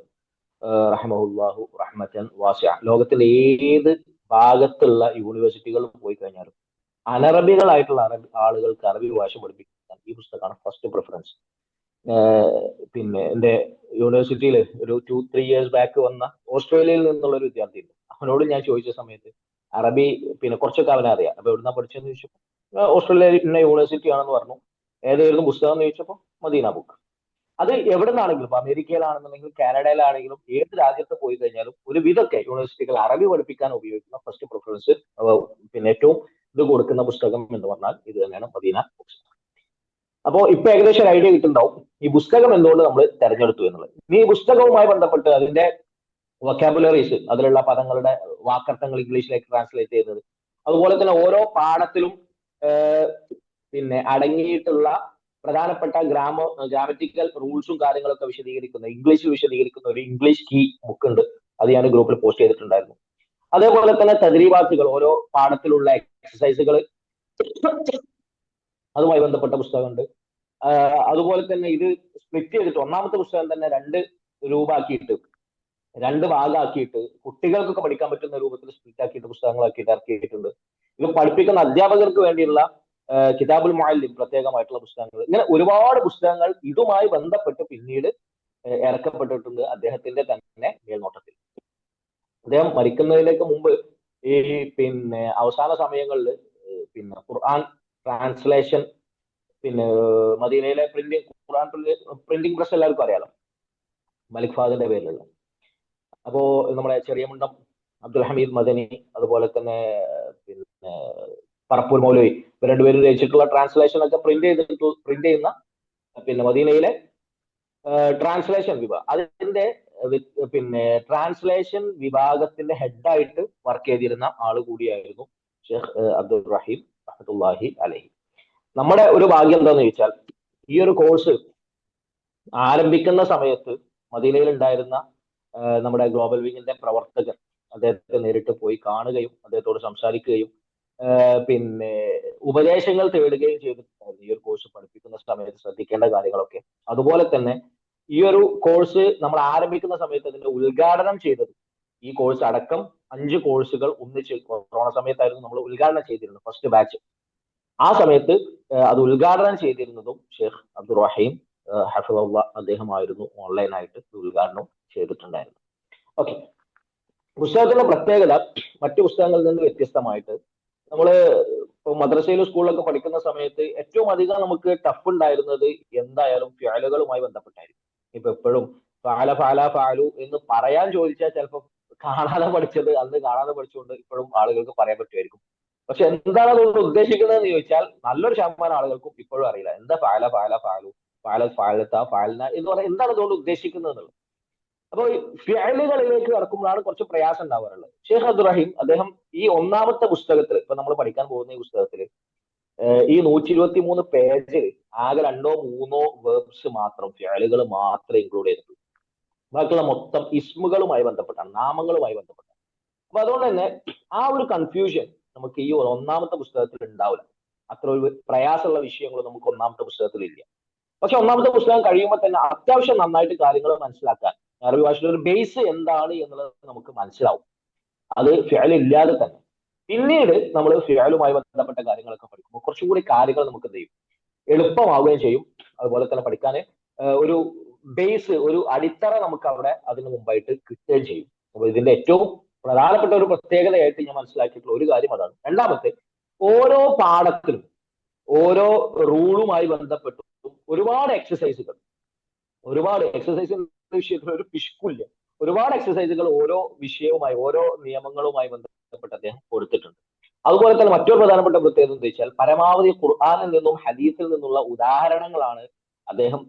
റഹ്മഹുല്ലാഹു റഹ്മത്തൻ വാസിഅ. ലോകത്തിലെ ഏത് ഭാഗത്തുള്ള യൂണിവേഴ്സിറ്റികളിൽ പോയി കഴിഞ്ഞാലും അനറബികളായിട്ടുള്ള ആളുകൾക്ക് അറബി ഭാഷ പഠിപ്പിക്കാൻ ഈ പുസ്തകമാണ് ഫസ്റ്റ് പ്രിഫറൻസ്. പിന്നെ എന്റെ യൂണിവേഴ്സിറ്റിയിൽ ഒരു 2-3 ഇയേഴ്സ് ബാക്ക് വന്ന ഓസ്ട്രേലിയയിൽ നിന്നുള്ള ഒരു വിദ്യാർത്ഥി ഉണ്ട്. അവനോട് ഞാൻ ചോദിച്ച സമയത്ത് അറബി പിന്നെ കുറച്ചൊക്കെ അവനെ അറിയാം. അപ്പൊ എവിടുന്നാ പഠിച്ചതെന്ന് ചോദിച്ചപ്പോൾ ഓസ്ട്രേലിയ യൂണിവേഴ്സിറ്റി ആണെന്ന് പറഞ്ഞു. ഏതായിരുന്നു പുസ്തകം എന്ന് ചോദിച്ചപ്പോൾ മദീന ബുക്ക്. അത് എവിടെ നിന്നാണെങ്കിലും, ഇപ്പൊ അമേരിക്കയിലാണെന്നുണ്ടെങ്കിലും കാനഡയിലാണെങ്കിലും ഏത് രാജ്യത്ത് പോയി കഴിഞ്ഞാലും ഒരു വിധമൊക്കെ യൂണിവേഴ്സിറ്റികൾ അറബി പഠിപ്പിക്കാൻ ഉപയോഗിക്കുന്ന ഫസ്റ്റ് പ്രിഫറൻസ് പിന്നെ ഏറ്റവും ഇത് കൊടുക്കുന്ന പുസ്തകം എന്ന് പറഞ്ഞാൽ ഇത് തന്നെയാണ് മദീന ബുക്സ്. അപ്പോ ഇപ്പൊ ഏകദേശം ഒരു ഐഡിയ കിട്ടുന്നുണ്ടാവും ഈ പുസ്തകം എന്തുകൊണ്ട് നമ്മൾ തെരഞ്ഞെടുത്തു എന്നുള്ളത്. ഈ പുസ്തകവുമായി ബന്ധപ്പെട്ട് അതിന്റെ വൊക്കാബുലറീസ്, അതിലുള്ള പദങ്ങളുടെ വാക്കർത്ഥങ്ങൾ ഇംഗ്ലീഷിലേക്ക് ട്രാൻസ്ലേറ്റ് ചെയ്യുന്നത്, അതുപോലെ തന്നെ ഓരോ പാഠത്തിലും പിന്നെ അടങ്ങിയിട്ടുള്ള പ്രധാനപ്പെട്ട ഗ്രാമറ്റിക്കൽ റൂൾസും കാര്യങ്ങളൊക്കെ വിശദീകരിക്കുന്ന, ഇംഗ്ലീഷിൽ വിശദീകരിക്കുന്ന ഒരു ഇംഗ്ലീഷ് കീ ബുക്ക് ഉണ്ട്. അത് ഞാൻ ഗ്രൂപ്പിൽ പോസ്റ്റ് ചെയ്തിട്ടുണ്ടായിരുന്നു. അതേപോലെ തന്നെ തദ്രീബാത്തുകൾ, ഓരോ പാഠത്തിലുള്ള എക്സസൈസുകൾ, അതുമായി ബന്ധപ്പെട്ട പുസ്തകമുണ്ട്. അതുപോലെ തന്നെ ഇത് സ്പ്ലിറ്റ് ചെയ്തിട്ട് ഒന്നാമത്തെ പുസ്തകം തന്നെ 2 രൂപമാക്കിയിട്ട്, 2 ഭാഗമാക്കിയിട്ട് കുട്ടികൾക്കൊക്കെ പഠിക്കാൻ പറ്റുന്ന രൂപത്തിൽ സ്പ്ലിറ്റ് ആക്കിയിട്ട് പുസ്തകങ്ങളാക്കിയിട്ട് ഇറക്കിയിട്ടുണ്ട്. ഇത് പഠിപ്പിക്കുന്ന അധ്യാപകർക്ക് വേണ്ടിയുള്ള കിതാബുൽ മുഅല്ലിം പ്രത്യേകമായിട്ടുള്ള പുസ്തകങ്ങൾ, ഇങ്ങനെ ഒരുപാട് പുസ്തകങ്ങൾ ഇതുമായി ബന്ധപ്പെട്ട് പിന്നീട് ഇറക്കപ്പെട്ടിട്ടുണ്ട് അദ്ദേഹത്തിന്റെ തന്നെ മേൽനോട്ടത്തിൽ. അദ്ദേഹം മരിക്കുന്നതിലേക്ക് മുമ്പ് ഈ പിന്നെ അവസാന സമയങ്ങളിൽ പിന്നെ ഖുർആൻ ട്രാൻസ്ലേഷൻ, പിന്നെ മദീനയിലെ ഖുർആൻ പ്രിന്റിംഗ് പ്രസ് എല്ലാവർക്കും അറിയാലോ, മലിക് ഫാദിന്റെ പേരിലുള്ള. അപ്പോ നമ്മുടെ ചെറിയമുണ്ടം അബ്ദുൽ ഹമീദ് മദനി, അതുപോലെ തന്നെ പിന്നെ പറപ്പൂർ മൗലവി, രണ്ടുപേരും രചിച്ചിട്ടുള്ള ട്രാൻസ്ലേഷൻ ഒക്കെ പ്രിന്റ് ചെയ്യുന്ന പിന്നെ മദീനയിലെ ട്രാൻസ്ലേഷൻ വിഭാഗം, അതിന്റെ പിന്നെ ട്രാൻസ്ലേഷൻ വിഭാഗത്തിന്റെ ഹെഡായിട്ട് വർക്ക് ചെയ്തിരുന്ന ആൾ കൂടിയായിരുന്നു ഷെയ്ഖ് അബ്ദുൾ റഹീം റഹ്മത്തുള്ളാഹി അലൈഹി. നമ്മുടെ ഒരു ഭാഗ്യം എന്താന്ന് ചോദിച്ചാൽ ഈ ഒരു കോഴ്സ് ആരംഭിക്കുന്ന സമയത്ത് മദീനയിൽ ഉണ്ടായിരുന്ന നമ്മുടെ ഗ്ലോബൽ വിങ്ങിന്റെ പ്രവർത്തകർ അദ്ദേഹത്തെ നേരിട്ട് പോയി കാണുകയും അദ്ദേഹത്തോട് സംസാരിക്കുകയും പിന്നെ ഉപദേശങ്ങൾ തേടുകയും ചെയ്തിട്ടുണ്ടായിരുന്നു ഈ ഒരു കോഴ്സ് പഠിപ്പിക്കുന്ന സമയത്ത് ശ്രദ്ധിക്കേണ്ട കാര്യങ്ങളൊക്കെ. അതുപോലെ തന്നെ ഈ ഒരു കോഴ്സ് നമ്മൾ ആരംഭിക്കുന്ന സമയത്ത് അതിന്റെ ഉദ്ഘാടനം ചെയ്തത്, ഈ കോഴ്സ് അടക്കം 5 കോഴ്സുകൾ ഒന്നിച്ച് കൊറോണ സമയത്തായിരുന്നു നമ്മൾ ഉദ്ഘാടനം ചെയ്തിരുന്നത്, ഫസ്റ്റ് ബാച്ച്. ആ സമയത്ത് അത് ഉദ്ഘാടനം ചെയ്തിരുന്നതും ഷെയ്ഖ് അബ്ദുൾ റഹീം ഹഫിളഹുള്ള അദ്ദേഹമായിരുന്നു. ഓൺലൈനായിട്ട് ഉദ്ഘാടനം ചെയ്തിട്ടുണ്ടായിരുന്നു. ഓക്കെ, പുസ്തകത്തിന്റെ പ്രത്യേകത മറ്റു പുസ്തകങ്ങളിൽ നിന്ന് വ്യത്യസ്തമായിട്ട് നമ്മള് മദ്രസയിലും സ്കൂളിലൊക്കെ പഠിക്കുന്ന സമയത്ത് ഏറ്റവും അധികം നമുക്ക് ടഫ് ഉണ്ടായിരുന്നത് എന്തായാലും ഫിഅലുകളുമായി ബന്ധപ്പെട്ടായിരിക്കും. ഇപ്പൊ എപ്പോഴും ഫഅല ഫഅല ഫഅലു എന്ന് പറയാൻ ചോദിച്ചാൽ ചിലപ്പോൾ കാണാതെ പഠിച്ചത് അന്ന് കാണാതെ പഠിച്ചുകൊണ്ട് ഇപ്പോഴും ആളുകൾക്ക് പറയാൻ പറ്റുമായിരിക്കും. പക്ഷെ എന്താണ് അതുകൊണ്ട് ഉദ്ദേശിക്കുന്നത് എന്ന് ചോദിച്ചാൽ നല്ലൊരു ശതമാനം ആളുകൾക്കും ഇപ്പോഴും അറിയില്ല എന്താ ഫഅല ഫഅല ഫഅലു, ഫഅല ഫഅലത ഫഅൽന എന്ന് പറഞ്ഞാൽ എന്താണ് അതുകൊണ്ട് ഉദ്ദേശിക്കുന്നത് എന്നുള്ളത്. അപ്പോൾ ഫിഅലുകളിലേക്ക് കടക്കുമ്പോഴാണ് കുറച്ച് പ്രയാസം ഉണ്ടാവാറുള്ളത്. ഷെയ്ഖ് അബ്ദുൾ റഹീം അദ്ദേഹം ഈ ഒന്നാമത്തെ പുസ്തകത്തിൽ, ഇപ്പൊ നമ്മൾ പഠിക്കാൻ പോകുന്ന ഈ പുസ്തകത്തിൽ ഈ 123 പേജിൽ ആകെ 2-3 വേർബ്സ് മാത്രം, ഫിഅലുകൾ മാത്രമേ ഇൻക്ലൂഡ് ചെയ്തിട്ടുള്ളൂ. ബാക്കിയുള്ള മൊത്തം ഇസ്മുകളുമായി ബന്ധപ്പെട്ടാണ്, നാമങ്ങളുമായി ബന്ധപ്പെട്ടാണ്. അപ്പൊ അതുകൊണ്ട് തന്നെ ആ ഒരു കൺഫ്യൂഷൻ നമുക്ക് ഈ ഒന്നാമത്തെ പുസ്തകത്തിൽ ഉണ്ടാവില്ല. അത്ര ഒരു പ്രയാസമുള്ള വിഷയങ്ങൾ നമുക്ക് ഒന്നാമത്തെ പുസ്തകത്തിൽ ഇല്ല. പക്ഷെ ഒന്നാമത്തെ പുസ്തകം കഴിയുമ്പോൾ തന്നെ അത്യാവശ്യം നന്നായിട്ട് കാര്യങ്ങൾ മനസ്സിലാക്കാൻ, അറബി ഭാഷയുടെ ഒരു ബേസ് എന്താണ് എന്നുള്ളത് നമുക്ക് മനസ്സിലാവും, അത് ഫിഅൽ ഇല്ലാതെ തന്നെ. പിന്നീട് നമ്മൾ ഫിഅലുമായി ബന്ധപ്പെട്ട കാര്യങ്ങളൊക്കെ പഠിക്കുമ്പോൾ കുറച്ചും കൂടി കാര്യങ്ങൾ നമുക്ക് എന്ത് ചെയ്യും, എളുപ്പമാവുകയും ചെയ്യും. അതുപോലെ തന്നെ പഠിക്കാൻ ഒരു ബേസ്, ഒരു അടിത്തറ നമുക്ക് അവിടെ അതിന് മുമ്പായിട്ട് കിട്ടുകയും ചെയ്യും. അപ്പൊ ഇതിന്റെ ഏറ്റവും പ്രധാനപ്പെട്ട ഒരു പ്രത്യേകതയായിട്ട് ഞാൻ മനസ്സിലാക്കിയിട്ടുള്ള ഒരു കാര്യം അതാണ്. രണ്ടാമത്തെ, ഓരോ പാഠത്തിലും ഓരോ റൂളുമായി ബന്ധപ്പെട്ടും ഒരുപാട് എക്സസൈസുകൾ, ഒരുപാട് എക്സസൈസ് വിഷയത്തിൽ ഒരു പിശുക്കില്ല. ഒരുപാട് എക്സസൈസുകൾ ഓരോ വിഷയവുമായി, ഓരോ നിയമങ്ങളുമായി ബന്ധപ്പെട്ട് അദ്ദേഹം കൊടുത്തിട്ടുണ്ട്. അതുപോലെ തന്നെ മറ്റൊരു പ്രധാനപ്പെട്ട പ്രത്യേകത എന്ന് വെച്ചാൽ പരമാവധി ഖുർആനിൽ നിന്നും ഹദീസിൽ നിന്നുള്ള ഉദാഹരണങ്ങളാണ് അദ്ദേഹം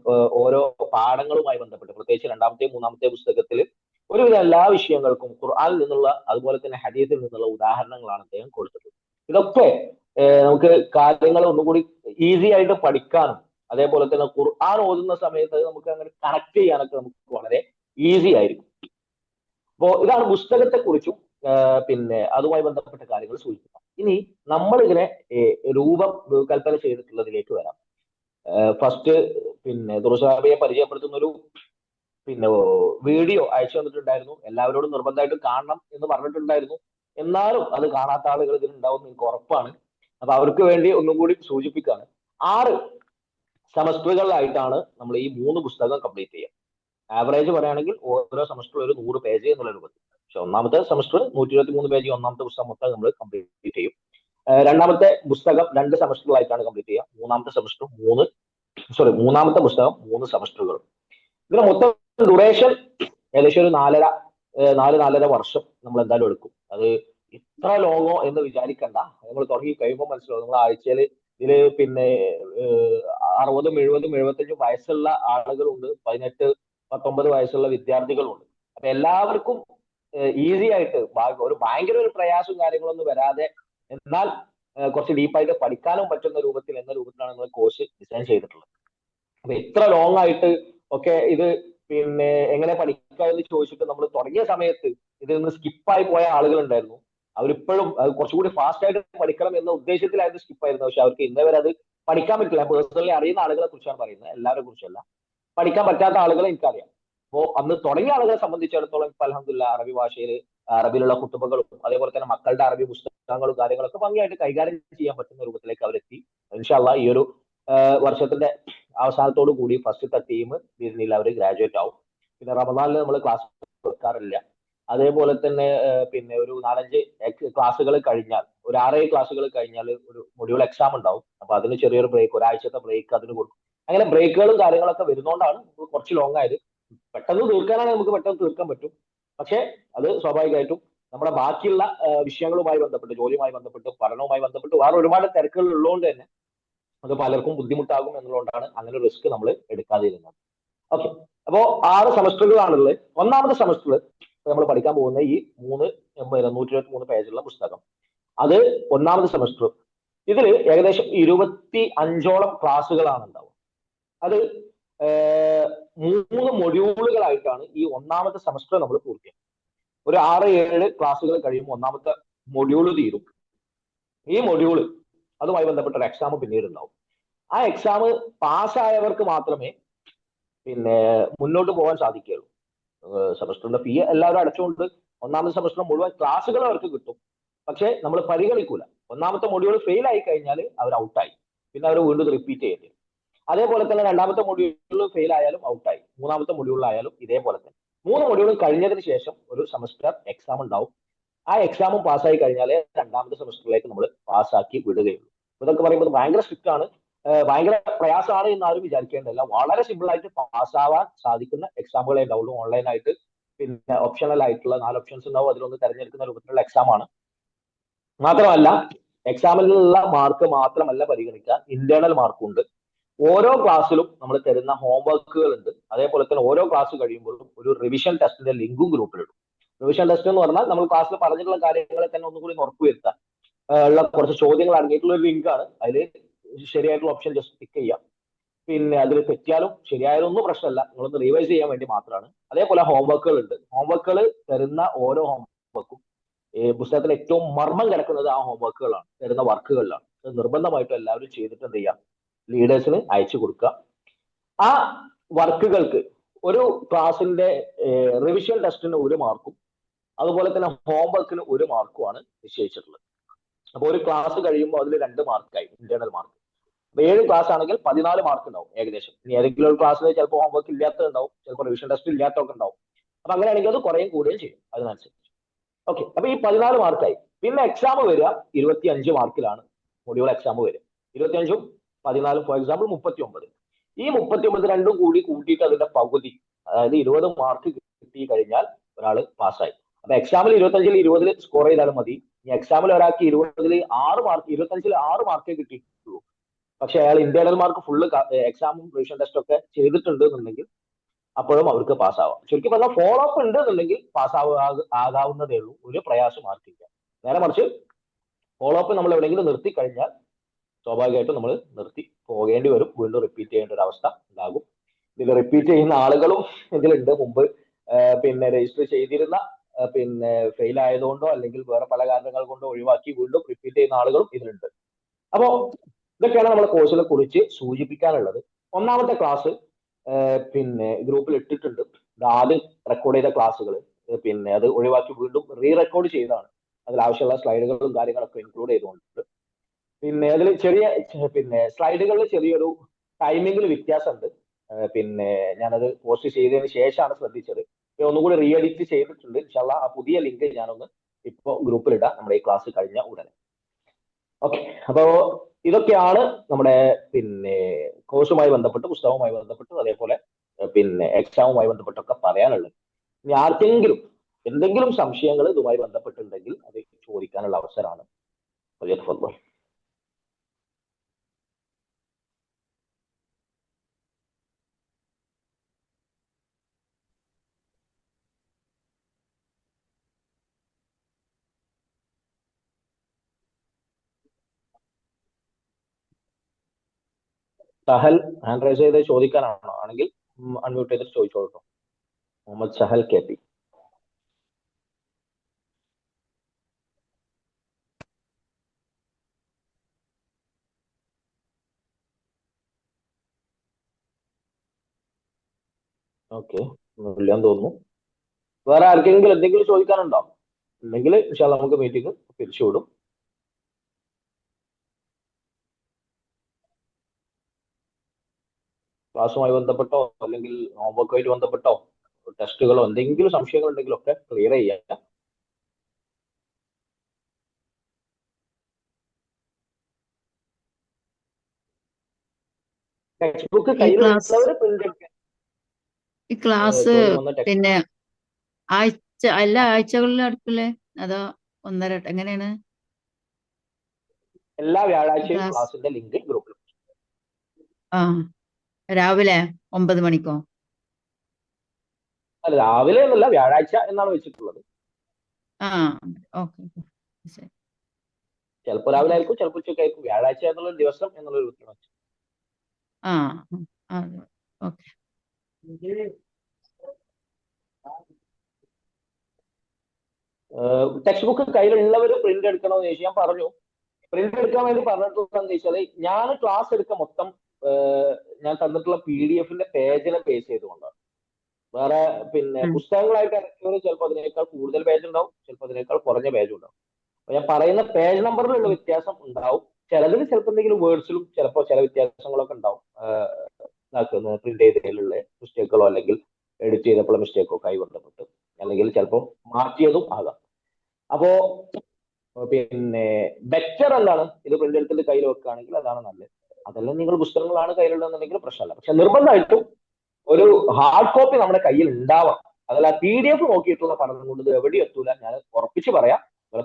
ഓരോ പാഠങ്ങളുമായി ബന്ധപ്പെട്ട്, പ്രത്യേകിച്ച് രണ്ടാമത്തെ മൂന്നാമത്തെ പുസ്തകത്തിൽ ഒരുവിധ എല്ലാ വിഷയങ്ങൾക്കും ഖുർആനിൽ നിന്നുള്ള അതുപോലെ തന്നെ ഹദീസിൽ നിന്നുള്ള ഉദാഹരണങ്ങളാണ് അദ്ദേഹം കൊടുത്തിട്ടുള്ളത്. ഇതൊക്കെ നമുക്ക് കാര്യങ്ങൾ ഒന്നുകൂടി ഈസി ആയിട്ട് പഠിക്കാനും അതേപോലെ തന്നെ ഖുർആൻ ഓതുന്ന സമയത്ത് നമുക്ക് അങ്ങനെ കണക്ട് ചെയ്യാനൊക്കെ നമുക്ക് വളരെ ഈസി ആയിരിക്കും. അപ്പോ ഇതാണ് പുസ്തകത്തെ കുറിച്ചും പിന്നെ അതുമായി ബന്ധപ്പെട്ട കാര്യങ്ങൾ സൂചിപ്പിക്കാം. ഇനി നമ്മൾ ഇതിനെ രൂപകൽപ്പന ചെയ്തിട്ടുള്ളതിലേക്ക് വരാം. ഫസ്റ്റ് പിന്നെ ദുർസാബിയെ പരിചയപ്പെടുത്തുന്ന ഒരു പിന്നെ വീഡിയോ അയച്ചു തന്നിട്ടുണ്ടായിരുന്നു. എല്ലാവരോടും നിർബന്ധമായിട്ടും കാണണം എന്ന് പറഞ്ഞിട്ടുണ്ടായിരുന്നു. എന്നാലും അത് കാണാത്ത ആളുകൾ ഇതിലുണ്ടാവും എനിക്ക് ഉറപ്പാണ്. അപ്പൊ അവർക്ക് വേണ്ടി ഒന്നും കൂടി സൂചിപ്പിക്കുകയാണ്. 6 സെമസ്റ്ററുകളിലായിട്ടാണ് നമ്മൾ ഈ 3 പുസ്തകം കംപ്ലീറ്റ് ചെയ്യുക. ആവറേജ് പറയുകയാണെങ്കിൽ ഓരോ സെമസ്റ്റർ ഒരു 100 പേജ് എന്നുള്ള രൂപത്തിൽ. പക്ഷെ ഒന്നാമത്തെ സെമസ്റ്റർ 123 പേജ് ഒന്നാമത്തെ പുസ്തകം മൊത്തം നമ്മൾ കംപ്ലീറ്റ് ചെയ്യും. രണ്ടാമത്തെ പുസ്തകം 2 സെമസ്റ്ററുകളായിട്ടാണ് കംപ്ലീറ്റ് ചെയ്യുക. മൂന്നാമത്തെ പുസ്തകം 3 സെമസ്റ്ററുകൾ. ഇതിന് മൊത്തം ഡ്യൂറേഷൻ ഏകദേശം ഒരു 4.5 വർഷം നമ്മൾ എന്തായാലും എടുക്കും. അത് ഇത്ര ലോങ്ങോ എന്ന് വിചാരിക്കണ്ട. നമ്മൾ തുടങ്ങി കഴിയുമ്പോൾ മനസ്സിലാവും. നമ്മൾ ആഴ്ചയിൽ ഇതില് പിന്നെ 60, 70, 75 വയസ്സുള്ള ആളുകളുണ്ട്, 18, 19 വയസ്സുള്ള വിദ്യാർത്ഥികളുണ്ട്. അപ്പൊ എല്ലാവർക്കും ഈസി ആയിട്ട് ഒരു ഭയങ്കര ഒരു പ്രയാസവും കാര്യങ്ങളൊന്നും വരാതെ എന്നാൽ കുറച്ച് ഡീപ്പായിട്ട് പഠിക്കാനും പറ്റുന്ന രൂപത്തിലാണ് നമ്മൾ കോഴ്സ് ഡിസൈൻ ചെയ്തിട്ടുള്ളത്. അപ്പൊ ഇത്ര ലോങ് ആയിട്ട് ഒക്കെ ഇത് പിന്നെ എങ്ങനെ പഠിക്കുക എന്ന് ചോദിച്ചിട്ട് നമ്മൾ തുടങ്ങിയ സമയത്ത് ഇതിൽ നിന്ന് സ്കിപ്പായി പോയ ആളുകൾ ഉണ്ടായിരുന്നു. അവരിപ്പോഴും കുറച്ചുകൂടി ഫാസ്റ്റ് ആയിട്ട് പഠിക്കണം എന്ന ഉദ്ദേശത്തിലായിരുന്നു സ്കിപ്പായിരുന്നത്. പക്ഷെ അവർക്ക് ഇന്നേ വരെ അത് പഠിക്കാൻ പറ്റില്ല. പേഴ്സണലി അറിയുന്ന ആളുകളെ കുറിച്ചാണ് പറയുന്നത്, എല്ലാവരെ കുറിച്ചല്ല. പഠിക്കാൻ പറ്റാത്ത ആളുകളെ എനിക്കറിയാം. അപ്പോ അന്ന് തുടങ്ങിയ ആളുകളെ സംബന്ധിച്ചിടത്തോളം ഇപ്പൊ അൽഹംദുലില്ലാ അറബി ഭാഷയിൽ അറബിയിലുള്ള കുത്തുബകളും അതേപോലെ തന്നെ മക്കളുടെ അറബി പുസ്തകങ്ങളും കാര്യങ്ങളൊക്കെ ഭംഗിയായിട്ട് കൈകാര്യം ചെയ്യാൻ പറ്റുന്ന രൂപത്തിലേക്ക് അവരെത്തി. ഇൻഷാ അല്ലാഹ് ഈ ഒരു വർഷത്തിന്റെ അവസാനത്തോടു കൂടി ഫസ്റ്റത്തെ ടീം ഇതിൽ അവർ ഗ്രാജുവേറ്റ് ആവും. പിന്നെ റമദാനിൽ നമ്മൾ ക്ലാസ് വെക്കാറില്ല. അതേപോലെ തന്നെ പിന്നെ ഒരു 4-5 ക്ലാസ്സുകൾ കഴിഞ്ഞാൽ, ഒരു 6-7 ക്ലാസ്സുകൾ കഴിഞ്ഞാൽ ഒരു മൊഡ്യൂൾ എക്സാം ഉണ്ടാവും. അപ്പൊ അതിന് ചെറിയൊരു ബ്രേക്ക്, ഒരാഴ്ചത്തെ ബ്രേക്ക് അതിന് കൊടുക്കും. അങ്ങനെ ബ്രേക്കുകളും കാര്യങ്ങളൊക്കെ വരുന്നോണ്ടാണ് കുറച്ച് ലോങ് ആയത്. പെട്ടെന്ന് തീർക്കാനാണെങ്കിൽ നമുക്ക് പെട്ടെന്ന് തീർക്കാൻ പറ്റും. പക്ഷെ അത് സ്വാഭാവികമായിട്ടും നമ്മുടെ ബാക്കിയുള്ള വിഷയങ്ങളുമായി ബന്ധപ്പെട്ട്, ജോലിയുമായി ബന്ധപ്പെട്ട്, പഠനവുമായി ബന്ധപ്പെട്ട് വേറെ ഒരുപാട് തിരക്കുകൾ ഉള്ളതുകൊണ്ട് തന്നെ അത് പലർക്കും ബുദ്ധിമുട്ടാകും എന്നുള്ളതുകൊണ്ടാണ് അങ്ങനെ റിസ്ക് നമ്മൾ എടുക്കാതിരുന്നത്. ഓക്കെ, അപ്പോ 6 സെമസ്റ്ററുകളാണുള്ളത്. ഒന്നാമത്തെ സെമസ്റ്ററിൽ നമ്മൾ പഠിക്കാൻ പോകുന്ന ഈ 123 പേജുള്ള പുസ്തകം, അത് ഒന്നാമത്തെ സെമസ്റ്റർ. ഇതിൽ ഏകദേശം 25ഓളം ക്ലാസ്സുകളാണ് ഉണ്ടാവുക. അത് 3 മൊഡ്യൂളുകളായിട്ടാണ് ഈ ഒന്നാമത്തെ സെമസ്റ്റർ നമ്മൾ പൂർത്തിയാക്കുക. ഒരു 6-7 ക്ലാസ്സുകൾ കഴിയുമ്പോൾ ഒന്നാമത്തെ മൊഡ്യൂൾ തീരും. ഈ മൊഡ്യൂള് അതുമായി ബന്ധപ്പെട്ട ഒരു എക്സാം പിന്നീട് ഉണ്ടാവും. ആ എക്സാം പാസ്സായവർക്ക് മാത്രമേ പിന്നെ മുന്നോട്ട് പോകാൻ സാധിക്കുകയുള്ളൂ. സെമസ്റ്ററിന്റെ ഫീ എല്ലാവരും അടച്ചുകൊണ്ട് ഒന്നാമത്തെ സെമസ്റ്റർ മുഴുവൻ ക്ലാസ്സുകൾ അവർക്ക് കിട്ടും. പക്ഷെ നമ്മൾ പരിഗണിക്കൂല. ഒന്നാമത്തെ മൊഡ്യൂൾ ഫെയിൽ ആയി കഴിഞ്ഞാൽ അവർ ഔട്ടായി. പിന്നെ അവർ വീണ്ടും റിപ്പീറ്റ് ചെയ്യേണ്ടി വരും. അതേപോലെ തന്നെ രണ്ടാമത്തെ മൊഡ്യൂൾ ഫെയിൽ ആയാലും ഔട്ടായി. മൂന്നാമത്തെ മൊഡ്യൂളിലായാലും ഇതേപോലെ തന്നെ. 3 മൊഡ്യൂൾ കഴിഞ്ഞതിന് ശേഷം ഒരു സെമസ്റ്റർ എക്സാം ഉണ്ടാവും. ആ എക്സാമും പാസ്സായി കഴിഞ്ഞാലേ രണ്ടാമത്തെ സെമസ്റ്ററിലേക്ക് നമ്മൾ പാസ്സാക്കി വിടുകയുള്ളൂ. ഇതൊക്കെ പറയുമ്പോൾ ഭയങ്കര സ്ട്രിക്റ്റ് ആണ്, ഭയങ്കര പ്രയാസമാണ് എന്ന് ആരും വിചാരിക്കേണ്ടല്ല. വളരെ സിമ്പിൾ ആയിട്ട് പാസ്സാവാൻ സാധിക്കുന്ന എക്സാമുകളെ ഉണ്ടാവുള്ളൂ. ഓൺലൈനായിട്ട് പിന്നെ ഓപ്ഷണൽ ആയിട്ടുള്ള 4 ഓപ്ഷൻസ് ഉണ്ടാവും. അതിലൊന്ന് തെരഞ്ഞെടുക്കുന്ന രൂപത്തിലുള്ള എക്സാം ആണ്. മാത്രമല്ല എക്സാമിലുള്ള മാർക്ക് മാത്രമല്ല പരിഗണിക്കുക, ഇന്റേണൽ മാർക്കും ഉണ്ട്. ഓരോ ക്ലാസ്സിലും നമ്മൾ തരുന്ന ഹോംവർക്കുകൾ ഉണ്ട്. അതേപോലെ തന്നെ ഓരോ ക്ലാസ് കഴിയുമ്പോഴും ഒരു റിവിഷൻ ടെസ്റ്റിന്റെ ലിങ്കും ഗ്രൂപ്പിലിടും. റിവിഷൻ ടെസ്റ്റ് എന്ന് പറഞ്ഞാൽ നമ്മൾ ക്ലാസ്സിൽ പറഞ്ഞിട്ടുള്ള കാര്യങ്ങളെ തന്നെ ഒന്നുകൂടി ഉറപ്പുവരുത്താൻ ഉള്ള കുറച്ച് ചോദ്യങ്ങൾ അടങ്ങിയിട്ടുള്ള ഒരു ലിങ്കാണ്. അതിൽ ശരിയായിട്ടുള്ള ഓപ്ഷൻ ജസ്റ്റ് ടിക്ക് ചെയ്യാം. പിന്നെ അതിൽ തെറ്റിയാലും ശരിയായാലും ഒന്നും പ്രശ്നമല്ല, നിങ്ങളൊന്ന് റിവൈസ് ചെയ്യാൻ വേണ്ടി മാത്രമാണ്. അതേപോലെ ഹോംവർക്കുകൾ ഉണ്ട്. ഹോംവർക്കുകൾ തരുന്ന ഓരോ ഹോംവർക്കും പുസ്തകത്തിൽ ഏറ്റവും മർമ്മം കിടക്കുന്നത് ആ ഹോംവർക്കുകളാണ്, തരുന്ന വർക്കുകളിലാണ്. നിർബന്ധമായിട്ടും എല്ലാവരും ചെയ്തിട്ട് എന്ത് ചെയ്യാം, ലീഡേഴ്സിന് അയച്ചു കൊടുക്കുക. ആ വർക്കുകൾക്ക് ഒരു ക്ലാസിന്റെ റിവിഷൻ ടെസ്റ്റിന് 1 മാർക്കും അതുപോലെ തന്നെ ഹോംവർക്കിന് 1 മാർക്കുമാണ് നിശ്ചയിച്ചിട്ടുള്ളത്. അപ്പൊ ഒരു ക്ലാസ് കഴിയുമ്പോൾ അതിൽ 2 മാർക്കായി ഇന്റേണൽ മാർക്ക്. 7 ക്ലാസ് ആണെങ്കിൽ 14 മാർക്ക് ഉണ്ടാവും ഏകദേശം. ഇനി ഏതെങ്കിലും ഒരു ക്ലാസ്സിൽ ചിലപ്പോൾ ഹോംവർക്ക് ഇല്ലാത്തതുണ്ടാവും, ചിലപ്പോൾ റിവിഷൻ ടെസ്റ്റ് ഇല്ലാത്തൊക്കെ ഉണ്ടാവും. അപ്പൊ അങ്ങനെയാണെങ്കിൽ അത് കുറയും കൂടുകയും ചെയ്യും അതിനനുസരിച്ച്. ഓക്കെ, അപ്പൊ ഈ 14 മാർക്കായി. പിന്നെ എക്സാം വരിക 25 മാർക്കിലാണ്. മൊഡ്യൂൾ എക്സാം വരും. 25ഉം 14 ഫോർ എക്സാമ്പിൾ 39. ഈ 39 രണ്ടും കൂടി കൂട്ടിയിട്ട് അതിന്റെ പകുതി, അതായത് 20 മാർക്ക് കിട്ടി കഴിഞ്ഞാൽ ഒരാൾ പാസ്സായി. അപ്പൊ എക്സാമിൽ 25ൽ 20 സ്കോർ ചെയ്താലും മതി. ഈ എക്സാമിൽ ഒരാൾക്ക് 20ൽ 6 മാർക്ക് 25ൽ 6 മാർക്കേ കിട്ടിയിട്ടുള്ളൂ, പക്ഷെ അയാൾ ഇന്റേണൽ മാർക്ക് ഫുള്ള് എക്സാമും റിവിഷൻ ടെസ്റ്റ് ഒക്കെ ചെയ്തിട്ടുണ്ട് എന്നുണ്ടെങ്കിൽ അപ്പോഴും അവർക്ക് പാസ്സാവാം. ശരിക്കും പറഞ്ഞാൽ ഫോളോ അപ്പ് ഉണ്ട് എന്നുണ്ടെങ്കിൽ ആകാവുന്നതേ ഉള്ളൂ, ഒരു പ്രയാസം മാർക്കില്ല. നേരെ മറിച്ച് ഫോളോ അപ്പ് നമ്മൾ എവിടെയെങ്കിലും നിർത്തി കഴിഞ്ഞാൽ സ്വാഭാവികമായിട്ടും നമ്മൾ നിർത്തി പോകേണ്ടി വരും, വീണ്ടും റിപ്പീറ്റ് ചെയ്യേണ്ട ഒരു അവസ്ഥ ഉണ്ടാകും. ഇതിൽ റിപ്പീറ്റ് ചെയ്യുന്ന ആളുകളും ഇതിലുണ്ട്. മുമ്പ് പിന്നെ രജിസ്റ്റർ ചെയ്തിരുന്ന പിന്നെ ഫെയിൽ ആയതുകൊണ്ടോ അല്ലെങ്കിൽ വേറെ പല കാരണങ്ങൾ കൊണ്ടോ ഒഴിവാക്കി വീണ്ടും റിപ്പീറ്റ് ചെയ്യുന്ന ആളുകളും ഇതിലുണ്ട്. അപ്പോ ഇതൊക്കെയാണ് നമ്മുടെ കോഴ്സിനെ കുറിച്ച് സൂചിപ്പിക്കാനുള്ളത്. ഒന്നാമത്തെ ക്ലാസ് പിന്നെ ഗ്രൂപ്പിൽ ഇട്ടിട്ടുണ്ട്. ആദ്യം റെക്കോർഡ് ചെയ്ത ക്ലാസ്സുകൾ പിന്നെ അത് ഒഴിവാക്കി വീണ്ടും റീ റെക്കോർഡ് ചെയ്തതാണ്. അതിൽ ആവശ്യമുള്ള സ്ലൈഡുകളും കാര്യങ്ങളൊക്കെ ഇൻക്ലൂഡ് ചെയ്തുകൊണ്ട്. പിന്നെ അതിൽ ചെറിയ പിന്നെ സ്ലൈഡുകളിൽ ചെറിയൊരു ടൈമിങ്ങിൽ വ്യത്യാസമുണ്ട്. പിന്നെ ഞാനത് പോസ്റ്റ് ചെയ്തതിന് ശേഷമാണ് ശ്രദ്ധിച്ചത്. ഒന്നുകൂടി റീ എഡിറ്റ് ചെയ്തിട്ടുണ്ട്. ഇൻഷാല്ലാ ആ പുതിയ ലിങ്ക് ഞാനൊന്ന് ഇപ്പോ ഗ്രൂപ്പിൽ ഇടാം, നമ്മുടെ ഈ ക്ലാസ് കഴിഞ്ഞ ഉടനെ. ഓക്കെ, അപ്പോ ഇതൊക്കെയാണ് നമ്മുടെ പിന്നെ കോഴ്സുമായി ബന്ധപ്പെട്ട്, പുസ്തകവുമായി ബന്ധപ്പെട്ട്, അതേപോലെ പിന്നെ എക്സാമുമായി ബന്ധപ്പെട്ടൊക്കെ പറയാനുള്ളത്. ഇനി ആർക്കെങ്കിലും എന്തെങ്കിലും സംശയങ്ങൾ ഇതുമായി ബന്ധപ്പെട്ടുണ്ടെങ്കിൽ അത് ചോദിക്കാനുള്ള അവസരമാണ്. സഹൽ ഹാൻഡ് റൈസ് ചെയ്ത് ചോദിക്കാനാണോ? ആണെങ്കിൽ അൺമ്യൂട്ട് ചെയ്ത് ചോദിച്ചോളൂ. മുഹമ്മദ് സഹൽ KP. ഓക്കെ, ഇല്ലാന്ന് തോന്നുന്നു. വേറെ ആർക്കെങ്കിലും എന്തെങ്കിലും ചോദിക്കാനുണ്ടോ? ഉണ്ടെങ്കിൽ ഇൻഷാല്ലാ നമുക്ക് മീറ്റിംഗ് പിരിച്ചുവിടും. ക്ലാസ്സുമായി ബന്ധപ്പെട്ടോ അല്ലെങ്കിൽ ഹോംവർക്കുമായിട്ട് ബന്ധപ്പെട്ടോ ടെസ്റ്റുകളോ എന്തെങ്കിലും സംശയങ്ങൾ ഉണ്ടെങ്കിലോ ഒക്കെ ക്ലിയർ ചെയ്യാം. ടെക്സ്റ്റ് ബുക്ക് കയ്യിലുള്ളവർ പ്രിന്റ് എടുക്കാൻ. ഈ ക്ലാസ് പിന്നെ എല്ലാ ആഴ്ചകളിലും എടുക്കില്ലേ, അതോ ഒന്നര എങ്ങനെയാണ്? എല്ലാ വ്യാഴാഴ്ചയും ക്ലാസിന്റെ ലിങ്ക് ഗ്രൂപ്പിൽ. ആ, രാവിലെ 9 മണിക്കോ? അല്ല, രാവിലെ എന്നല്ല, വ്യാഴാഴ്ച എന്നാണ് വെച്ചിട്ടുള്ളത്. ആ, ഓക്കെ. ചിലപ്പോൾ രാവിലെ ആയിരിക്കും, ചിലപ്പോൾ ഉച്ചയ്ക്കായിരിക്കും. വ്യാഴാഴ്ച എന്നുള്ള ദിവസം എന്നുള്ളൊരു വ്യത്യാസം. ആ, ഓക്കെ. ടെക്സ്റ്റ് ബുക്ക് കയ്യിലുള്ളവർ പ്രിന്റ് എടുക്കണമെന്ന് ചോദിച്ചു. ഞാൻ പറഞ്ഞു, പ്രിന്റ് എടുക്കാൻ വേണ്ടി പറഞ്ഞിട്ടുണ്ടെന്ന് വെച്ചാൽ ഞാൻ ക്ലാസ് എടുക്കാൻ മൊത്തം ഞാൻ തന്നിട്ടുള്ള PDF-ന്റെ പേജിനെ ബേസ് ചെയ്തുകൊണ്ടാണ്. വേറെ പിന്നെ പുസ്തകങ്ങളായിട്ട് ഇറക്കിയവർ ചിലപ്പോൾ അതിനേക്കാൾ കൂടുതൽ പേജ് ഉണ്ടാവും, ചിലപ്പോൾ അതിനേക്കാൾ കുറഞ്ഞ പേജ് ഉണ്ടാവും. അപ്പൊ ഞാൻ പറയുന്ന പേജ് നമ്പറിലുള്ള വ്യത്യാസം ഉണ്ടാവും. ചിലതിൽ ചിലപ്പോൾ എന്തെങ്കിലും വേർഡ്സിലും ചിലപ്പോൾ ചില വ്യത്യാസങ്ങളൊക്കെ ഉണ്ടാവും. പ്രിന്റ് ചെയ്തതിലുള്ള മിസ്റ്റേക്കുകളോ അല്ലെങ്കിൽ എഡിറ്റ് ചെയ്തപ്പോൾ മിസ്റ്റേക്കോ ആയി ബന്ധപ്പെട്ട്, അല്ലെങ്കിൽ ചിലപ്പോൾ മാറ്റിയതും ആകാം. അപ്പോ പിന്നെ ബെറ്റർ എന്താണ്, ഇത് പ്രിന്റ് എടുത്തിട്ട് കയ്യിൽ വെക്കുകയാണെങ്കിൽ അതാണ് നല്ലത്. അതെല്ലാം നിങ്ങൾ പുസ്തകങ്ങളാണ് കയ്യിലുണ്ടെന്നുണ്ടെങ്കിൽ പ്രശ്നമല്ല. പക്ഷെ നിർബന്ധമായിട്ടും ഒരു ഹാർഡ് കോപ്പി നമ്മുടെ കയ്യിൽ ഉണ്ടാവാം. അതല്ല PDF നോക്കിയിട്ടുള്ള പഠനം കൊണ്ട് എവിടെ എത്തൂല, ഞാൻ ഉറപ്പിച്ച് പറയാം.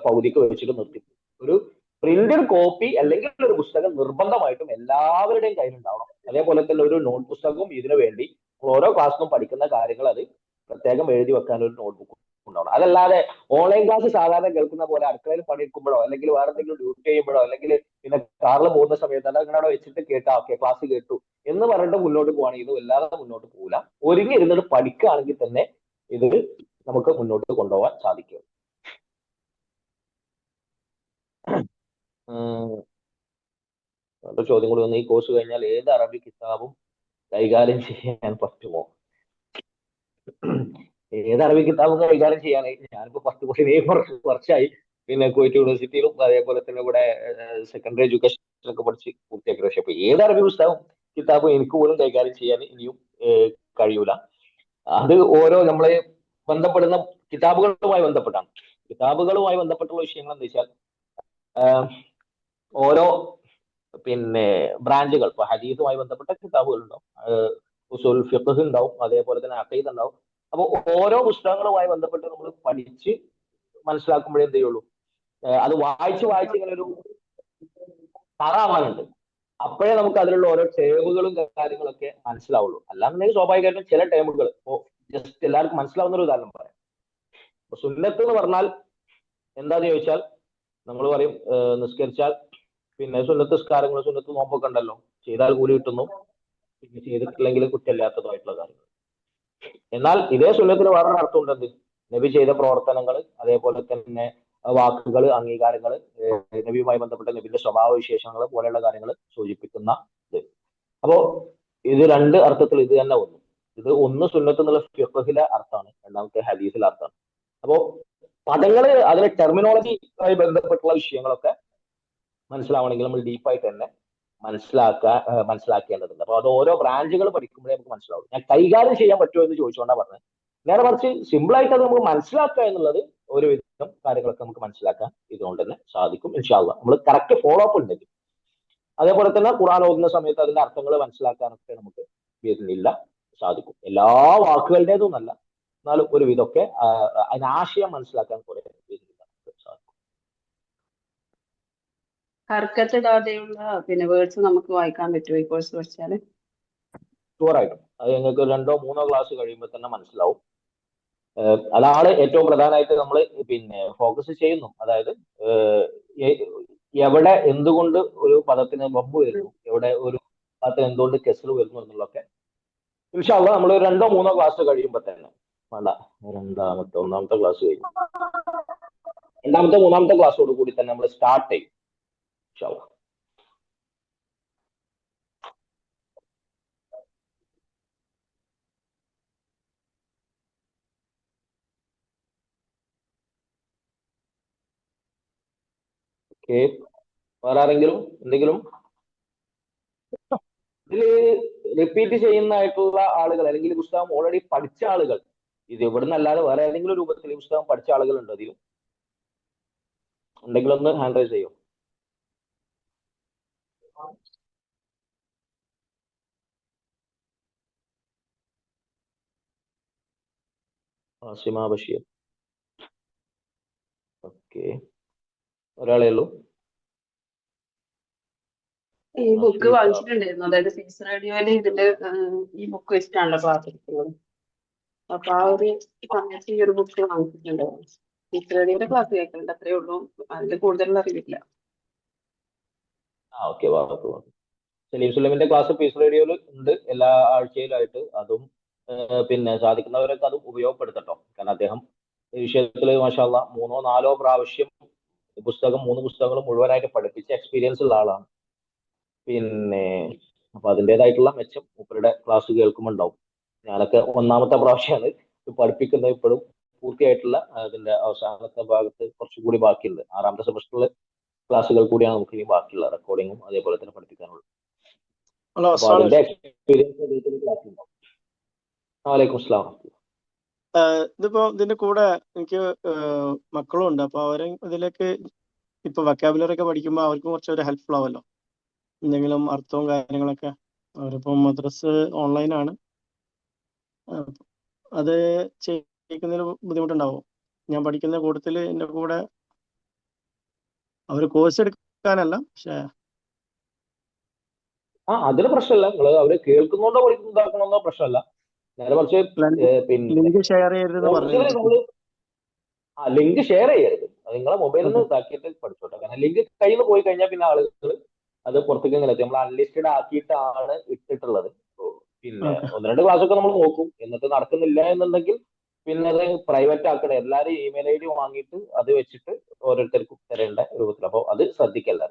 പകുതിക്ക് വെച്ചിട്ട് നിർത്തി. ഒരു പ്രിന്റഡ് കോപ്പി അല്ലെങ്കിൽ ഒരു പുസ്തകം നിർബന്ധമായിട്ടും എല്ലാവരുടെയും കയ്യിലുണ്ടാവണം. അതേപോലെ തന്നെ ഒരു നോട്ട് പുസ്തകവും ഇതിനു വേണ്ടി ഓരോ ക്ലാസ്സിലും പഠിക്കുന്ന കാര്യങ്ങൾ അത് പ്രത്യേകം എഴുതി വെക്കാൻ ഒരു നോട്ട്ബുക്ക് ഉണ്ടാവണം. അതല്ലാതെ ഓൺലൈൻ ക്ലാസ് സാധാരണ കേൾക്കുന്ന പോലെ അടുക്കളയിൽ പണിയെടുക്കുമ്പോഴോ അല്ലെങ്കിൽ വേറെ എന്തെങ്കിലും ഡ്യൂട്ടി ചെയ്യുമ്പോഴോ അല്ലെങ്കിൽ പിന്നെ കാറിൽ പോകുന്ന സമയത്ത് അല്ല ഇങ്ങനെ വെച്ചിട്ട് കേട്ടാ ഓക്കെ ക്ലാസ് കേട്ടു എന്ന് പറഞ്ഞിട്ട് മുന്നോട്ട് പോവുകയാണെങ്കിൽ ഇത് വല്ലാതെ മുന്നോട്ട് പോകില്ല. ഒരുങ്ങി ഇരുന്നിട്ട് പഠിക്കുകയാണെങ്കിൽ തന്നെ ഇത് നമുക്ക് മുന്നോട്ട് കൊണ്ടുപോകാൻ സാധിക്കും. ചോദ്യം കൂടി വന്ന്, ഈ കോഴ്സ് കഴിഞ്ഞാൽ ഏത് അറബി കിതാബും കൈകാര്യം ചെയ്യാൻ പറ്റുമോ? ഏത് അറബി കിതാബും കൈകാര്യം ചെയ്യാനായി ഞാനിപ്പോ 10 വർഷമായി പിന്നെ കുവൈറ്റ് യൂണിവേഴ്സിറ്റിയിലും അതേപോലെ തന്നെ ഇവിടെ സെക്കൻഡറി എഡ്യൂക്കേഷൻ ഒക്കെ പഠിച്ച് പൂർത്തിയാക്കി. പക്ഷെ ഇപ്പൊ ഏത് അറബി പുസ്തകവും കിതാബും എനിക്ക് പോലും കൈകാര്യം ചെയ്യാൻ ഇനിയും കഴിയൂല. അത് ഓരോ നമ്മളെ ബന്ധപ്പെടുന്ന കിതാബുകളുമായി ബന്ധപ്പെട്ടാണ്. കിതാബുകളുമായി ബന്ധപ്പെട്ടുള്ള വിഷയങ്ങൾ എന്താ വെച്ചാൽ ഓരോ പിന്നെ ബ്രാഞ്ചുകൾ, ഇപ്പൊ ഹദീസുമായി ബന്ധപ്പെട്ട കിതാബുകൾ ഉണ്ടാവും, ഉസൂൽ ഫിഖ് ഉണ്ടാവും, അതേപോലെ തന്നെ അഖീദ ഉണ്ടാവും. അപ്പോൾ ഓരോ പുസ്തകങ്ങളുമായി ബന്ധപ്പെട്ട് നമ്മൾ പഠിച്ച് മനസ്സിലാക്കുമ്പോഴേ എന്ത് ചെയ്യുള്ളൂ, അത് വായിച്ച് വായിച്ച് ഇങ്ങനെ ഒരു തറാവാനുണ്ട്. അപ്പോഴേ നമുക്ക് അതിലുള്ള ഓരോ ടേമുകളും കാര്യങ്ങളൊക്കെ മനസ്സിലാവുള്ളൂ. അല്ലാന്നുണ്ടെങ്കിൽ സ്വാഭാവികമായിട്ടും ചില ടേമുകൾ, ഇപ്പോ ജസ്റ്റ് എല്ലാവർക്കും മനസ്സിലാവുന്ന ഒരു ഉദാഹരണം പറയാം. ഇപ്പൊ സുന്നത്ത് എന്ന് പറഞ്ഞാൽ എന്താന്ന് ചോദിച്ചാൽ നമ്മൾ പറയും നിസ്കരിച്ചാൽ പിന്നെ സുന്നത്ത് നിസ്കാരങ്ങൾ, സുന്നത്ത് നോമ്പൊക്കെ ഉണ്ടല്ലോ, ചെയ്താൽ കൂലി കിട്ടുന്നു, പിന്നെ ചെയ്തിട്ടില്ലെങ്കിൽ കുറ്റമില്ലാത്തതായിട്ടുള്ള കാര്യങ്ങൾ. എന്നാൽ ഇതേ സുന്നത്തിന് വേറൊരു അർത്ഥം ഉണ്ടെന്ത്, നബി ചെയ്ത പ്രവർത്തനങ്ങൾ, അതേപോലെ തന്നെ വാക്കുകൾ, അംഗീകാരങ്ങൾ, നബിയുമായി ബന്ധപ്പെട്ട നബിന്റെ സ്വഭാവ വിശേഷങ്ങൾ പോലെയുള്ള കാര്യങ്ങൾ സൂചിപ്പിക്കുന്ന ഇത്. അപ്പോ ഇത് രണ്ട് അർത്ഥത്തിൽ ഇത് തന്നെ വന്നു. ഇത് ഒന്ന് സുന്നത്ത് എന്നുള്ള ഫിഖഹിലെ അർത്ഥമാണ്, രണ്ടാമത്തെ ഹദീസിലെ അർത്ഥമാണ്. അപ്പോ പദങ്ങള്, അതിലെ ടെർമിനോളജിയുമായി ബന്ധപ്പെട്ടുള്ള വിഷയങ്ങളൊക്കെ മനസ്സിലാവണമെങ്കിൽ നമ്മൾ ഡീപ്പായിട്ട് തന്നെ മനസ്സിലാക്കേണ്ടതുണ്ട്. അപ്പൊ അത് ഓരോ ബ്രാഞ്ചുകൾ പഠിക്കുമ്പോഴേ നമുക്ക് മനസ്സിലാവും. ഞാൻ കൈകാര്യം ചെയ്യാൻ പറ്റുമോ എന്ന് ചോദിച്ചുകൊണ്ടാണ് പറഞ്ഞത്. നേരെ മറിച്ച് സിമ്പിൾ ആയിട്ട് അത് നമുക്ക് മനസ്സിലാക്കുക എന്നുള്ളത് ഒരുവിധം കാര്യങ്ങളൊക്കെ നമുക്ക് മനസ്സിലാക്കാൻ ഇതുകൊണ്ട് തന്നെ സാധിക്കും ഇൻഷാ അല്ലാഹ്, നമ്മൾ കറക്റ്റ് ഫോളോ അപ്പ് ഉണ്ടെങ്കിൽ. അതേപോലെ തന്നെ ഖുർആൻ ഓതുന്ന സമയത്ത് അതിന്റെ അർത്ഥങ്ങൾ മനസ്സിലാക്കാനൊക്കെ നമുക്ക് ഇതില്ല സാധിക്കും. എല്ലാ വാക്കുകളുടേതും അല്ല, എന്നാലും ഒരു വിധമൊക്കെ അതിന് ആശയം മനസ്സിലാക്കാൻ കുറെ സാധിക്കും. ഹർക്കത്തിടാതെയുള്ള പിന്നെ വേർഡ്സ് നമുക്ക് വായിക്കാൻ പറ്റുമോ ഈ കോഴ്സ് പഠിച്ചാല്? ഷുവറായിട്ടും അത് ഞങ്ങൾക്ക് 2-3 ക്ലാസ് കഴിയുമ്പോൾ തന്നെ മനസ്സിലാവും. അതാണ് ഏറ്റവും പ്രധാനമായിട്ട് നമ്മൾ പിന്നെ ഫോക്കസ് ചെയ്യുന്നു. അതായത് എവിടെ എന്തുകൊണ്ട് ഒരു പദത്തിന് വമ്പ് വരുന്നു, എവിടെ ഒരു പദത്തിന് എന്തുകൊണ്ട് കെസർ വരുന്നു എന്നുള്ളതൊക്കെ ഇൻഷാ അല്ലാഹ് നമ്മൾ 2-3 ക്ലാസ് കഴിയുമ്പോൾ തന്നെ, വേണ്ട ഒന്നാമത്തെ ക്ലാസ് കഴിഞ്ഞു, മൂന്നാമത്തെ ക്ലാസ്സോട് കൂടി തന്നെ നമ്മൾ സ്റ്റാർട്ട് ചെയ്യും ഇൻഷാ അല്ലാഹ്. ഓക്കെ, വേറെ ആരെങ്കിലും എന്തെങ്കിലും ഇതിൽ റിപ്പീറ്റ് ചെയ്യുന്നതായിട്ടുള്ള ആളുകൾ, അല്ലെങ്കിൽ പുസ്തകം ഓൾറെഡി പഠിച്ച ആളുകൾ, ഇത് ഇവിടുന്ന് അല്ലാതെ വേറെ ഏതെങ്കിലും രൂപത്തിൽ പുസ്തകം പഠിച്ച ആളുകൾ ഉണ്ടോ ഇതിലും? ഉണ്ടെങ്കിൽ ഒന്ന് ഹാൻഡ് റൈസ് ചെയ്യും. ആസിമ ബഷീർ, ഓക്കെ, ഒരാളേ ഉള്ളൂ. ഈ ബുക്ക് വാങ്ങിച്ചിട്ടുണ്ടായിരുന്നു, അതായത് ഫീസ് റേഡിയോയില് ഇതിന്റെ ഈ ബുക്ക് വെച്ചിട്ടാണല്ലോ ക്ലാസ് എടുക്കുന്നത്. അപ്പൊ ആ ഒരു സമയത്ത് ഈ ഒരു ബുക്ക് വാങ്ങിച്ചിട്ടുണ്ടായിരുന്നു. ഫീസ് റേഡിയോയുടെ ക്ലാസ് കേൾക്കുന്നുണ്ട്, അത്രേ ഉള്ളൂ, അതിൽ കൂടുതലുള്ള അറിയില്ല. ഓക്കെ, സലീം സുലൈമിന്റെ ക്ലാസ് പീസ് റേഡിയോയിൽ ഉണ്ട് എല്ലാ ആഴ്ചയിലായിട്ട്. അതും പിന്നെ സാധിക്കുന്നവരൊക്കെ അതും ഉപയോഗപ്പെടുത്തട്ടോ. കാരണം അദ്ദേഹം ഈ വിഷയത്തിൽ മാഷാ അല്ലാഹ് 3-4 പ്രാവശ്യം പുസ്തകം 3 പുസ്തകങ്ങൾ മുഴുവനായിട്ട് പഠിപ്പിച്ച എക്സ്പീരിയൻസ് ഉള്ള ആളാണ്. പിന്നെ അപ്പൊ അതിൻ്റെതായിട്ടുള്ള മെച്ചം മൂപ്പരുടെ ക്ലാസ് കേൾക്കുമ്പോൾ ഉണ്ടാവും. ഞാനൊക്കെ 1ാമത്തെ പ്രാവശ്യമാണ് പഠിപ്പിക്കുന്നത്, ഇപ്പോഴും പൂർത്തിയായിട്ടുള്ള അതിന്റെ അവസാനത്തെ ഭാഗത്ത് കുറച്ചുകൂടി ബാക്കിയുണ്ട്. 6ാമത്തെ സെമസ്റ്ററിലെ ക്ലാസ്സുകൾ കൂടിയാണ് നമുക്ക് ഇനി ബാക്കിയുള്ള റെക്കോർഡിങ്ങും അതേപോലെ തന്നെ പഠിപ്പിക്കാനുള്ളത്. അപ്പൊ അതിന്റെ എക്സ്പീരിയൻസ് ക്ലാസ് ഉണ്ടാവും. വലൈക്കും അസ്സലാം. ഇതിപ്പോ ഇതിന്റെ കൂടെ എനിക്ക് മക്കളും ഉണ്ട്, അപ്പൊ അവരെ ഇതിലേക്ക് ഇപ്പൊ വൊക്കാബുലറി ഒക്കെ പഠിക്കുമ്പോൾ അവർക്ക് കുറച്ചൊരു ഹെൽപ്ഫുൾ ആവല്ലോ, എന്തെങ്കിലും അർത്ഥവും കാര്യങ്ങളൊക്കെ. അവരിപ്പോ മദ്രസ് ഓൺലൈനാണ്, അത് ചെയ്യിക്കുന്നതിന് ബുദ്ധിമുട്ടുണ്ടാവും. ഞാൻ പഠിക്കുന്ന കൂട്ടത്തിൽ എൻ്റെ കൂടെ അവർ കോഴ്സ് എടുക്കാനല്ല, പക്ഷെ അതിന് പ്രശ്നമില്ല. നിങ്ങൾ അവര് കേൾക്കുന്നോണ്ടോ പഠിക്കുന്നതാക്കണമെന്നോ പ്രശ്നമല്ല. നേരെ മറിച്ച് ലിങ്ക് ഷെയർ ചെയ്യരുതെന്ന് പറഞ്ഞു. ലിങ്ക് ഷെയർ ചെയ്യരുത്, അത് നിങ്ങളെ മൊബൈലിൽ നിന്ന് ഇതാക്കിയിട്ട് പഠിച്ചോട്ടെ. കാരണം ലിങ്ക് കയ്യിൽ നിന്ന് പോയി കഴിഞ്ഞാൽ പിന്നെ ആളുകൾ അത് പുറത്തേക്ക് ഇങ്ങനെ നമ്മൾ അൺലിസ്റ്റഡ് ആക്കിയിട്ടാണ് ഇട്ടിട്ടുള്ളത്. പിന്നെ 1-2 ക്ലാസ്സൊക്കെ നമ്മൾ നോക്കും, എന്നിട്ട് നടക്കുന്നില്ല എന്നുണ്ടെങ്കിൽ പിന്നെ അത് പ്രൈവറ്റ് ആക്കണം. എല്ലാവരും ഇമെയിൽ ID വാങ്ങിയിട്ട് അത് വെച്ചിട്ട് ഓരോരുത്തർക്കും തരേണ്ട രൂപത്തിൽ. അപ്പോൾ അത് ശ്രദ്ധിക്കല്ല.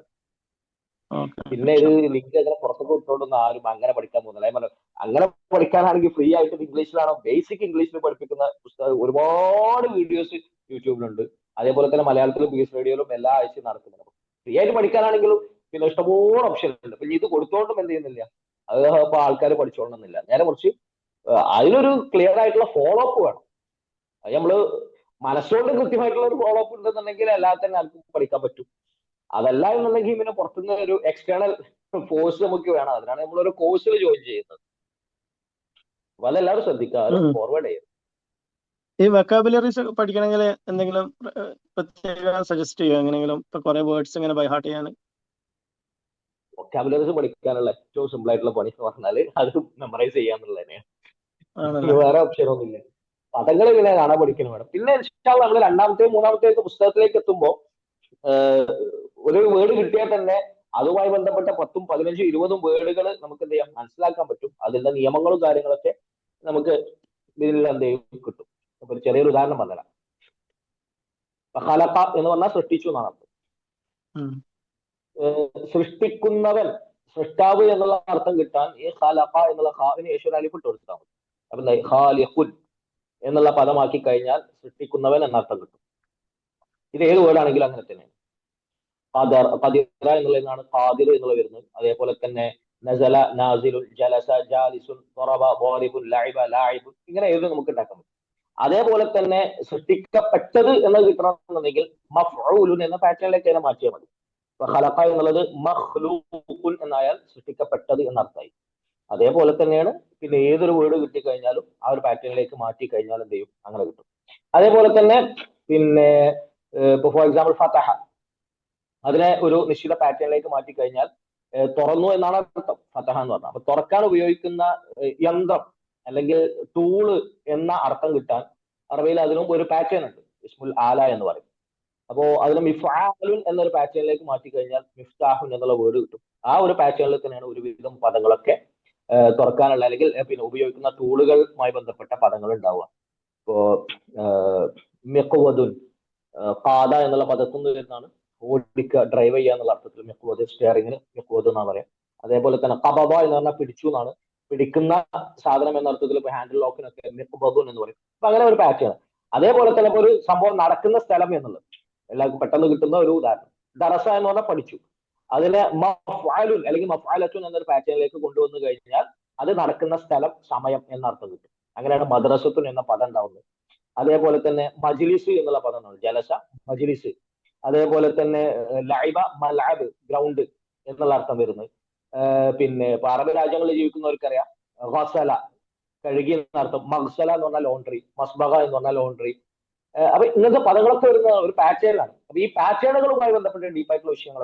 പിന്നെ ഇത് ലിങ്ക് അങ്ങനെ പുറത്തൊക്കെ ഇട്ടുകൊണ്ടൊന്നും ആരും അങ്ങനെ പഠിക്കാൻ പോകുന്നില്ല. അങ്ങനെ പഠിക്കാനാണെങ്കിൽ ഫ്രീ ആയിട്ട് ഇംഗ്ലീഷിലാണോ, ബേസിക് ഇംഗ്ലീഷിൽ പഠിപ്പിക്കുന്ന പുസ്തകം ഒരുപാട് വീഡിയോസ് യൂട്യൂബിലുണ്ട്. അതേപോലെ തന്നെ മലയാളത്തിലും പീസ് റേഡിയോയിലും എല്ലാ ആഴ്ചയും നടക്കുന്നുണ്ട്. ഫ്രീ ആയിട്ട് പഠിക്കാനാണെങ്കിലും പിന്നെ ഇഷ്ടംപോലെ ഓപ്ഷൻ ഉണ്ട്. പിന്നെ ഇത് കൊടുത്തോണ്ടും എന്ത് ചെയ്യുന്നില്ല, അത് ഇപ്പൊ ആൾക്കാർ പഠിച്ചോളണമെന്നില്ല. നേരെ കുറിച്ച് അതിനൊരു ക്ലിയർ ആയിട്ടുള്ള ഫോളോ അപ്പ് വേണം. അത് നമ്മള് മനസ്സുകൊണ്ട് കൃത്യമായിട്ടുള്ള ഒരു ഫോളോ അപ്പ് ഉണ്ടെന്നുണ്ടെങ്കിൽ എല്ലാത്തിനും ആർക്കും പഠിക്കാൻ പറ്റും. അതല്ല എന്നുണ്ടെങ്കിൽ പിന്നെ പുറത്തുനിന്ന് ഒരു എക്സ്റ്റേണൽ ഫോഴ്സ് നമുക്ക് വേണം. അതിനാണ് നമ്മളൊരു കോഴ്സിൽ ജോയിൻ ചെയ്യുന്നത്. അപ്പൊ അതെല്ലാവരും ശ്രദ്ധിക്കുക, ഫോർവേഡ് ചെയ്യുക. ഈ വെക്കാബുലറീസ് പഠിക്കണമെങ്കിൽ എന്തെങ്കിലും പ്രത്യേകം സജസ്റ്റ് ചെയ്യുക? എങ്ങനെയെങ്കിലും ഇപ്പൊ കുറെ വേർഡ്സ് ഇങ്ങനെ ബൈ ഹാർട്ട് ചെയ്യാൻ? വൊക്കാബുലറീസ് പഠിക്കാനുള്ള ഏറ്റവും സിമ്പിൾ ആയിട്ടുള്ള പണി എന്ന് പറഞ്ഞാല് അത് മെമ്മറൈസ് ചെയ്യാന്നുള്ളത് തന്നെയാണ്. ആണല്ലേ? വേറെ ഓപ്ഷൻ ഒന്നുമില്ല. പദങ്ങൾ ഇങ്ങനെ കാണാൻ പഠിക്കണം വേണം. പിന്നെ നമ്മൾ രണ്ടാമത്തെയും മൂന്നാമത്തെയും പുസ്തകത്തിലേക്ക് എത്തുമ്പോൾ ഒരു വേർഡ് കിട്ടിയാൽ തന്നെ അതുമായി ബന്ധപ്പെട്ട 10, 15, 20 വേർഡുകൾ നമുക്ക് എന്ത് ചെയ്യാം, മനസ്സിലാക്കാൻ പറ്റും. അതിന്റെ നിയമങ്ങളും കാര്യങ്ങളൊക്കെ നമുക്ക് ഇതിൽ എന്ത് ചെയ്യും, കിട്ടും. അപ്പൊ ഒരു ചെറിയൊരു ഉദാഹരണം പറഞ്ഞുതരാം. ഖലഖ എന്ന് പറഞ്ഞാൽ സൃഷ്ടിച്ചു എന്നാണ് അർത്ഥം. സൃഷ്ടിക്കുന്നവൻ, സൃഷ്ടാവ് എന്നുള്ള അർത്ഥം കിട്ടാൻ ഈ ഖലഖ എന്നുള്ള ഖാവിന് ശേഷം അലിഫ് ഇട്ട് കൊടുത്താൽ മതി. അപ്പൊ ഖാലിഖുൻ എന്നുള്ള പദമാക്കി കഴിഞ്ഞാൽ സൃഷ്ടിക്കുന്നവൻ എന്നർത്ഥം കിട്ടും. ഇത് ഏത് വേർഡാണെങ്കിലും അങ്ങനെ തന്നെയാണ്. ഖദിറ എന്നുള്ളതാണ് ഖാദിർ എന്നുള്ള വരുന്നത്. അതേപോലെ തന്നെ നസല, നാസിലുൻ, ജലസ, ജാലിസുൻ, ضറബ, ضارബുൻ, ലഅബ, ലാഇബുൻ, ഇങ്ങനെ ഏത് നമുക്ക് ഉണ്ടാക്കാൻ പറ്റും. അതേപോലെ തന്നെ സൃഷ്ടിക്കപ്പെട്ടത് എന്ന് കിട്ടണമെന്നുണ്ടെങ്കിൽ മഫ്ഊലുൻ എന്ന പാറ്റേണിലേക്ക് അതിനെ മാറ്റിയാൽ മതി. ഖലഖ എന്നുള്ളത് മഖ്ലൂഖുൻ എന്നായാൽ സൃഷ്ടിക്കപ്പെട്ടത് എന്നർത്ഥമായി. അതേപോലെ തന്നെയാണ് പിന്നെ ഏതൊരു വേർഡ് കിട്ടിക്കഴിഞ്ഞാലും ആ ഒരു പാറ്റേണിലേക്ക് മാറ്റി കഴിഞ്ഞാൽ എന്ത് ചെയ്യും, അങ്ങനെ കിട്ടും. അതേപോലെ തന്നെ പിന്നെ ഇപ്പൊ ഫോർ എക്സാമ്പിൾ ഫതഹ, അതിനെ ഒരു നിശ്ചിത പാറ്റേണിലേക്ക് മാറ്റി കഴിഞ്ഞാൽ തുറന്നു എന്നാണ് അർത്ഥം ഫതഹ എന്ന് പറഞ്ഞാൽ. അപ്പൊ തുറക്കാൻ ഉപയോഗിക്കുന്ന യന്ത്രം അല്ലെങ്കിൽ ടൂള് എന്ന അർത്ഥം കിട്ടാൻ അറബിയിൽ അതിനും ഒരു പാറ്റേൺ ഉണ്ട്, ഇസ്മുൽ ആല എന്ന് പറയും. അപ്പോ അതിന് മിഫ്ആലുൻ എന്നൊരു പാറ്റേണിലേക്ക് മാറ്റി കഴിഞ്ഞാൽ മിഫ്താഹുൻ എന്നുള്ള വേർഡ് കിട്ടും. ആ ഒരു പാറ്റേണിൽ തന്നെയാണ് ഒരുവിധം പദങ്ങളൊക്കെ തുറക്കാനുള്ള അല്ലെങ്കിൽ പിന്നെ ഉപയോഗിക്കുന്ന ടൂളുകളുമായി ബന്ധപ്പെട്ട പദങ്ങൾ ഉണ്ടാവുക. ഇപ്പോ മിഖ്വദുൻ, ഖാദ എന്നുള്ള പദത്തിൽ നിന്ന് വരുന്നതാണ്. ഓടിക്കുക, ഡ്രൈവ് ചെയ്യുക എന്നുള്ള അർത്ഥത്തിൽ മിഖ്വദ്, സ്റ്റിയറിംഗിന് മിഖ്വദ് എന്നാണ് പറയാം. അതേപോലെ തന്നെ ഖബദ എന്ന് പറഞ്ഞാൽ പിടിച്ചു എന്നാണ്, പിടിക്കുന്ന സാധനം എന്ന അർത്ഥത്തിൽ ഇപ്പൊ ഹാൻഡിൽ ലോക്കിനൊക്കെ മിഖ്വദുൻ എന്ന് പറയും. അപ്പൊ അങ്ങനെ ഒരു പാറ്റേൺ. അതേപോലെ തന്നെ ഇപ്പൊ ഒരു സംഭവം നടക്കുന്ന സ്ഥലം എന്നുള്ളത് എല്ലാവർക്കും പെട്ടെന്ന് കിട്ടുന്ന ഒരു ഉദാഹരണം. ദറസ എന്ന് പറഞ്ഞാൽ പഠിച്ചു. അതിനെ മഫ്അലുൻ അല്ലെങ്കിൽ മഫ്അലത്തുൻ എന്നൊരു പാറ്റേണിലേക്ക് കൊണ്ടുവന്നു കഴിഞ്ഞാൽ അത് നടക്കുന്ന സ്ഥലം, സമയം എന്നർത്ഥം കിട്ടും. അങ്ങനെയാണ് മദ്രസത്തുൻ എന്ന പദം ഉണ്ടാവുന്നത്. അതേപോലെ തന്നെ മജ്ലിസ് എന്നുള്ള പദം ഉണ്ട്, ജലസ, മജ്ലിസ്. അതേപോലെ തന്നെ ലഅബ, മൽഅബ്, ഗ്രൗണ്ട് എന്നുള്ള അർത്ഥം വരുന്നത്. പിന്നെ ഇപ്പൊ അറബ് രാജ്യങ്ങളിൽ ജീവിക്കുന്നവർക്കറിയാം ഗസല, കഴുകി എന്നർത്ഥം. മഗ്സല എന്ന് പറഞ്ഞാൽ ലോണ്ടറി, മസ്ബഗ എന്ന് പറഞ്ഞാൽ ലോണ്ടറി. അപ്പൊ ഇങ്ങനത്തെ പദങ്ങളൊക്കെ വരുന്ന ഒരു പാറ്റേണിലാണ്. അപ്പൊ ഈ പാറ്റേണുകളുമായി ബന്ധപ്പെട്ട ഡീപ്പായിട്ടുള്ള വിഷയങ്ങൾ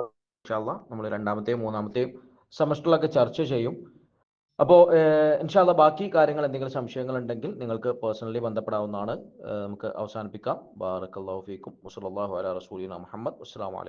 നമ്മൾ രണ്ടാമത്തെയും മൂന്നാമത്തെയും സെമസ്റ്ററിലൊക്കെ ചർച്ച ചെയ്യും. അപ്പോൾ ഇൻഷാല്ല ബാക്കി കാര്യങ്ങൾ എന്തെങ്കിലും സംശയങ്ങൾ ഉണ്ടെങ്കിൽ നിങ്ങൾക്ക് പേഴ്സണലി ബന്ധപ്പെടാവുന്നതാണ്. നമുക്ക് അവസാനിപ്പിക്കാം. ബാറക്കല്ലാഹു ഫീക്കും വസല്ലല്ലാഹു അലാ റസൂലിന മുഹമ്മദ്. അസ്സലാമു അലൈക്കും.